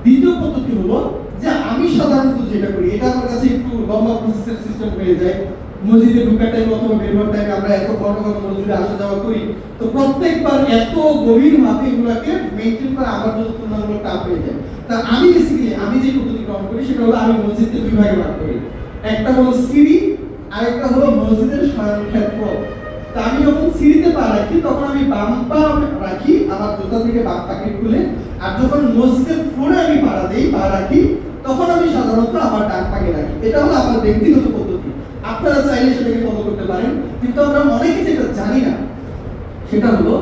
দ্বিতীয় পদ্ধতি হলো যে আমি সাধারণত যেটা করি, এটা আমার কাছে একটু লম্বা প্রসেসের সিস্টেম হয়ে যায়। মসজিদে ঢোকার টাইমে অথবা বের হওয়ার টাইমে আমরা এত ঘন ঘন মসজিদে আসা যাওয়া করি, তো প্রত্যেকবার এত গভীর ভাবে এগুলাকে মেইনটেইন করা আমার জন্য তুলনামূলক টাফ হয়ে যায়। তা আমি বেসিক্যালি আমি যে পদ্ধতি গ্রহণ করি সেটা হলো আমি মসজিদকে দুই ভাগে ভাগ করি। একটা হলো সিঁড়ি, আরেকটা হলো মসজিদের শয়নক্ষেত্র। তা আমি যখন সিঁড়িতে পা রাখি তখন আমি বাম পা রাখি আমার জুতা থেকে বাম পাকে খুলে, আর যখন মসজিদের ফ্লোরে আমি পা রাখি তখন আমি সাধারণত আমার ডান পাকে রাখি। এটা হলো আমার ব্যক্তিগত পদ্ধতি, আপনারা চাইলে সেটাকে ফলো করতে পারেন। কিন্তু আমরা অনেকে যেটা জানি না সেটা হলো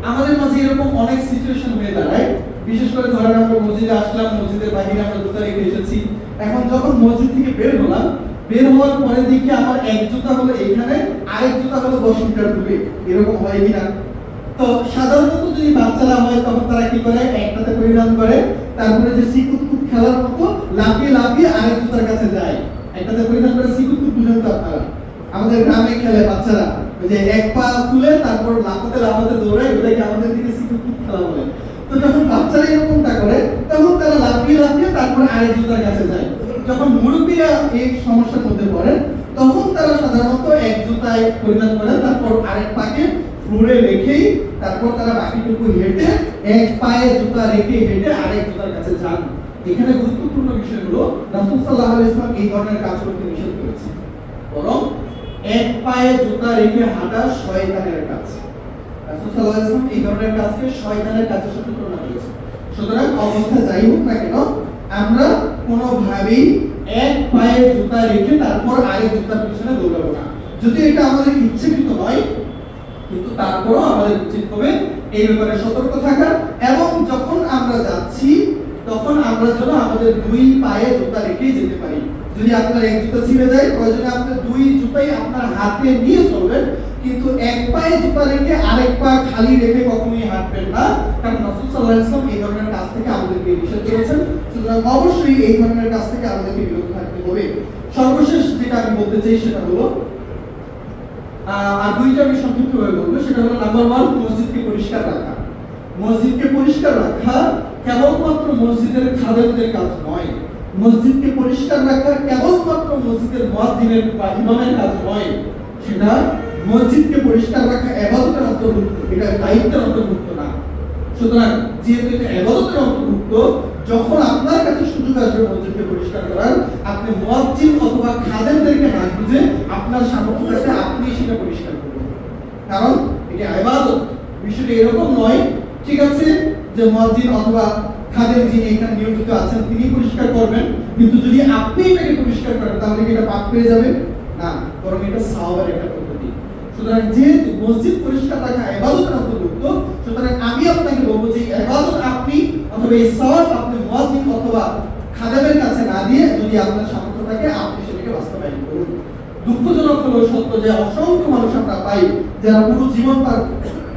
আমাদের মাঝে এরকম অনেক সিচুয়েশন হয়ে দাঁড়ায়, বিশেষ করে ধরেন আমরা মসজিদে আসলাম, মসজিদের বাইরে আমরা জুতা রেখে এসেছি, এখন যখন মসজিদ থেকে বের হলাম, বের হওয়ার পরে দেখি আমার এক জুতা হলো এইখানে, আরেক জুতা হলো 10 মিটার দূরে। এরকম হয় কিনা? তো সাধারণত যদি বাচ্চারা হয় তখন তারা কি করে, একটাতে পরিধান করে, তারপরে যে সিকুতকুত খেলার মতো লাফিয়ে লাফিয়ে আরেক জুতার কাছে যায়। একটাতে পরিধান করে সিকুতকুত বুঝেন তো আপনারা, আমাদের গ্রামে খেলে বাচ্চারা, ওই যে এক পা তুলে তারপর লাফাতে লাফাতে দৌড়ায়, ওটাকে আমাদের দিকে সিকুতকুত খেলা বলে। তো যখন বাচ্চারা এরকমটা করে তখন তারা লাফিয়ে লাফিয়ে তারপর আরেক জুতার কাছে যায়। যখন মুরব্বীরা এই সমস্যার মধ্যে পড়ে তখন তারা সাধারণত এক জুতায় পরিধান করে, তারপর আরেক পাকে ফ্লোরে রেখেই তারপর তারা বাকিটুকু হেঁটে এক পায়ে জুতা রেখে হেঁটে আরেক জুতার কাছে যান। এখানে গুরুত্বপূর্ণ বিষয় হলো রাসূল সাল্লাল্লাহু আলাইহি ওয়াসাল্লাম এই ধরনের কাজ করতে নিষেধ করেছেন, বরং এক পায়ে জুতা রেখে হাঁটা শয়তানের কাজ। রাসূল সাল্লাল্লাহু আলাইহি ওয়াসাল্লাম এই ধরনের কাজকে শয়তানের কাজের সাথে তুলনা করেছেন। সুতরাং অবস্থা যাই হোক না কেন আমরা কোনোভাবেই এক পায়ে জুতা রেখে তারপর আরেক জুতার পিছনে দৌড়াবো না। যদি এটা আমাদের ইচ্ছাকৃত নয়, কিন্তু তারপরও আমাদের উচিত হবে এই ব্যাপারে সতর্ক থাকা, এবং যখন আমরা যাচ্ছি তখন আমরা যেন আমাদের দুই পায়ে জুতা রেখেই যেতে পারি। যদি আপনার এক জুতা ছিঁড়ে যায়, প্রয়োজনে আপনি দুই জুতাই আপনার হাতে নিয়ে চলবেন, কিন্তু এক পায়ে জুতা রেখে আরেক পা খালি রেখে কখনোই হাঁটবেন না, কারণ রাসূল সাল্লাল্লাহু আলাইহি ওয়াসাল্লাম এই ধরনের কাজ থেকে আমাদেরকে নিষেধ করেছেন। সুতরাং অবশ্যই এই ধরনের কাজ থেকে আমাদেরকে বিরত থাকতে হবে। সর্বশেষ যেটা আমি বলতে চাই সেটা হলো, আর দুইটা আমি সংক্ষিপ্তভাবে বলবো, সেটা হলো নাম্বার 1, মসজিদকে পরিষ্কার রাখা। মসজিদকে পরিষ্কার রাখা কেবলমাত্র মসজিদের খাদেমদের কাজ নয়, মসজিদকে পরিষ্কার রাখা কেবলমাত্র মসজিদের মুয়াজ্জিনের বা ইমামের কাজ নয়, সেটা মসজিদকে পরিষ্কার রাখা ইবাদতের অন্তর্ভুক্ত, এটা দায়িত্বের অন্তর্ভুক্ত না। সুতরাং যেহেতু এটা ইবাদতের অন্তর্ভুক্ত, যখন আপনার কাছে সুযোগ আসবে মসজিদকে পরিষ্কার করার, আপনি মুয়াজ্জিন অথবা খাদেমদেরকে না বুঝে আপনার সামর্থ্য থাকলে আপনি সেটা পরিষ্কার করবেন, কারণ এটা ইবাদত। বিষয়টা এরকম নয়, ঠিক আছে যে মুয়াজ্জিন অথবা খাদেম যিনি এখানে নিয়োজিত আছেন তিনি পরিষ্কার করবেন, কিন্তু যদি আপনি এটাকে পরিষ্কার করেন তাহলে কি এটা পাপ পেয়ে যাবে? না, বরং এটা সওয়াবের একটা পদ্ধতি। সুতরাং যেহেতু মসজিদ পরিষ্কার রাখা ইবাদতের অন্তর্ভুক্ত, সুতরাং আমি আপনাকে বলবো যে ইবাদত আপনি অথবা এই সওয়াব আপনি মুয়াজ্জিন অথবা খাদেমের কাছে না দিয়ে যদি আপনার সামর্থ্য থাকে আপনি সেটাকে বাস্তবায়ন করুন। দুঃখজনক হলো সত্য যে অসংখ্য মানুষ আমরা পাই যারা পুরো জীবন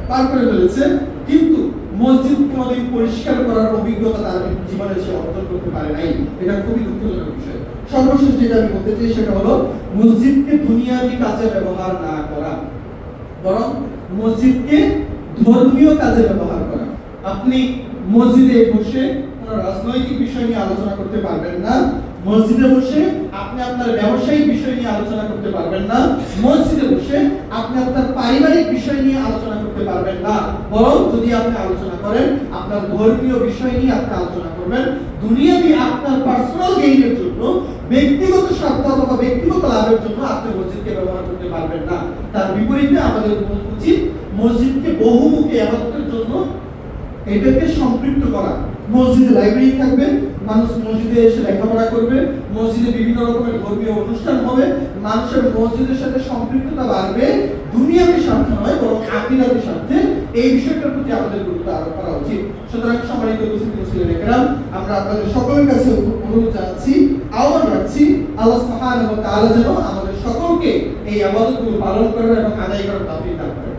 পার করে ফেলেছে, কিন্তু মসজিদ কোনোদিন পরিষ্কার করার অভিজ্ঞতা তার জীবনে সে অর্জন করতে পারে নাই। এটা খুবই দুঃখজনক বিষয়। সর্বশেষ যেটা আমি বলতে চাই সেটা হলো, মসজিদকে দুনিয়াবি কাজে ব্যবহার না করা, বরং মসজিদকে ধর্মীয় কাজে ব্যবহার করা। আপনি মসজিদে বসে কোনো রাজনৈতিক বিষয় নিয়ে আলোচনা করতে পারবেন না, মসজিদে বসে আপনি আপনার ব্যবসায়িক বিষয় নিয়ে আলোচনা করতে পারবেন না, মসজিদে বসে আপনি আপনার পারিবারিক বিষয় নিয়ে আলোচনা করতে পারবেন না, বরং যদি আপনি আলোচনা করেন আপনার ধর্মীয় বিষয় নিয়ে আপনি আলোচনা করবেন। দুনিয়াবি আপনার পার্সোনাল গেইনের জন্য, ব্যক্তিগত স্বার্থ অথবা ব্যক্তিগত লাভের জন্য আপনি মসজিদকে ব্যবহার করতে পারবেন না। তার বিপরীতে আমাদের উচিত মসজিদকে বহুমুখী ইবাদতের জন্য এটাকে সম্পৃক্ত করা। মসজিদে লাইব্রেরি থাকবে, মানুষ মসজিদে এসে লেখাপড়া করবে, মসজিদে বিভিন্ন রকমের ধর্মীয় অনুষ্ঠান হবে, মানুষের মসজিদের সাথে সম্পৃক্ততা বাড়বে, দুনিয়াবি স্বার্থে নয় বরং আখিরাতের স্বার্থে। এই বিষয়টার প্রতি আমাদের গুরুত্ব আরোপ করা উচিত। সুতরাং সম্মানিত মুসলিম একরাম, আমরা আপনাদের সকলের কাছে অনুরোধ জানাচ্ছি, আহ্বান রাখছি, আল্লাহ সুবহানাহু ওয়া তাআলা যেন আমাদের সকলকে এই ইবাদতগুলো পালন করার এবং আদায় করার তৌফিক দান করেন।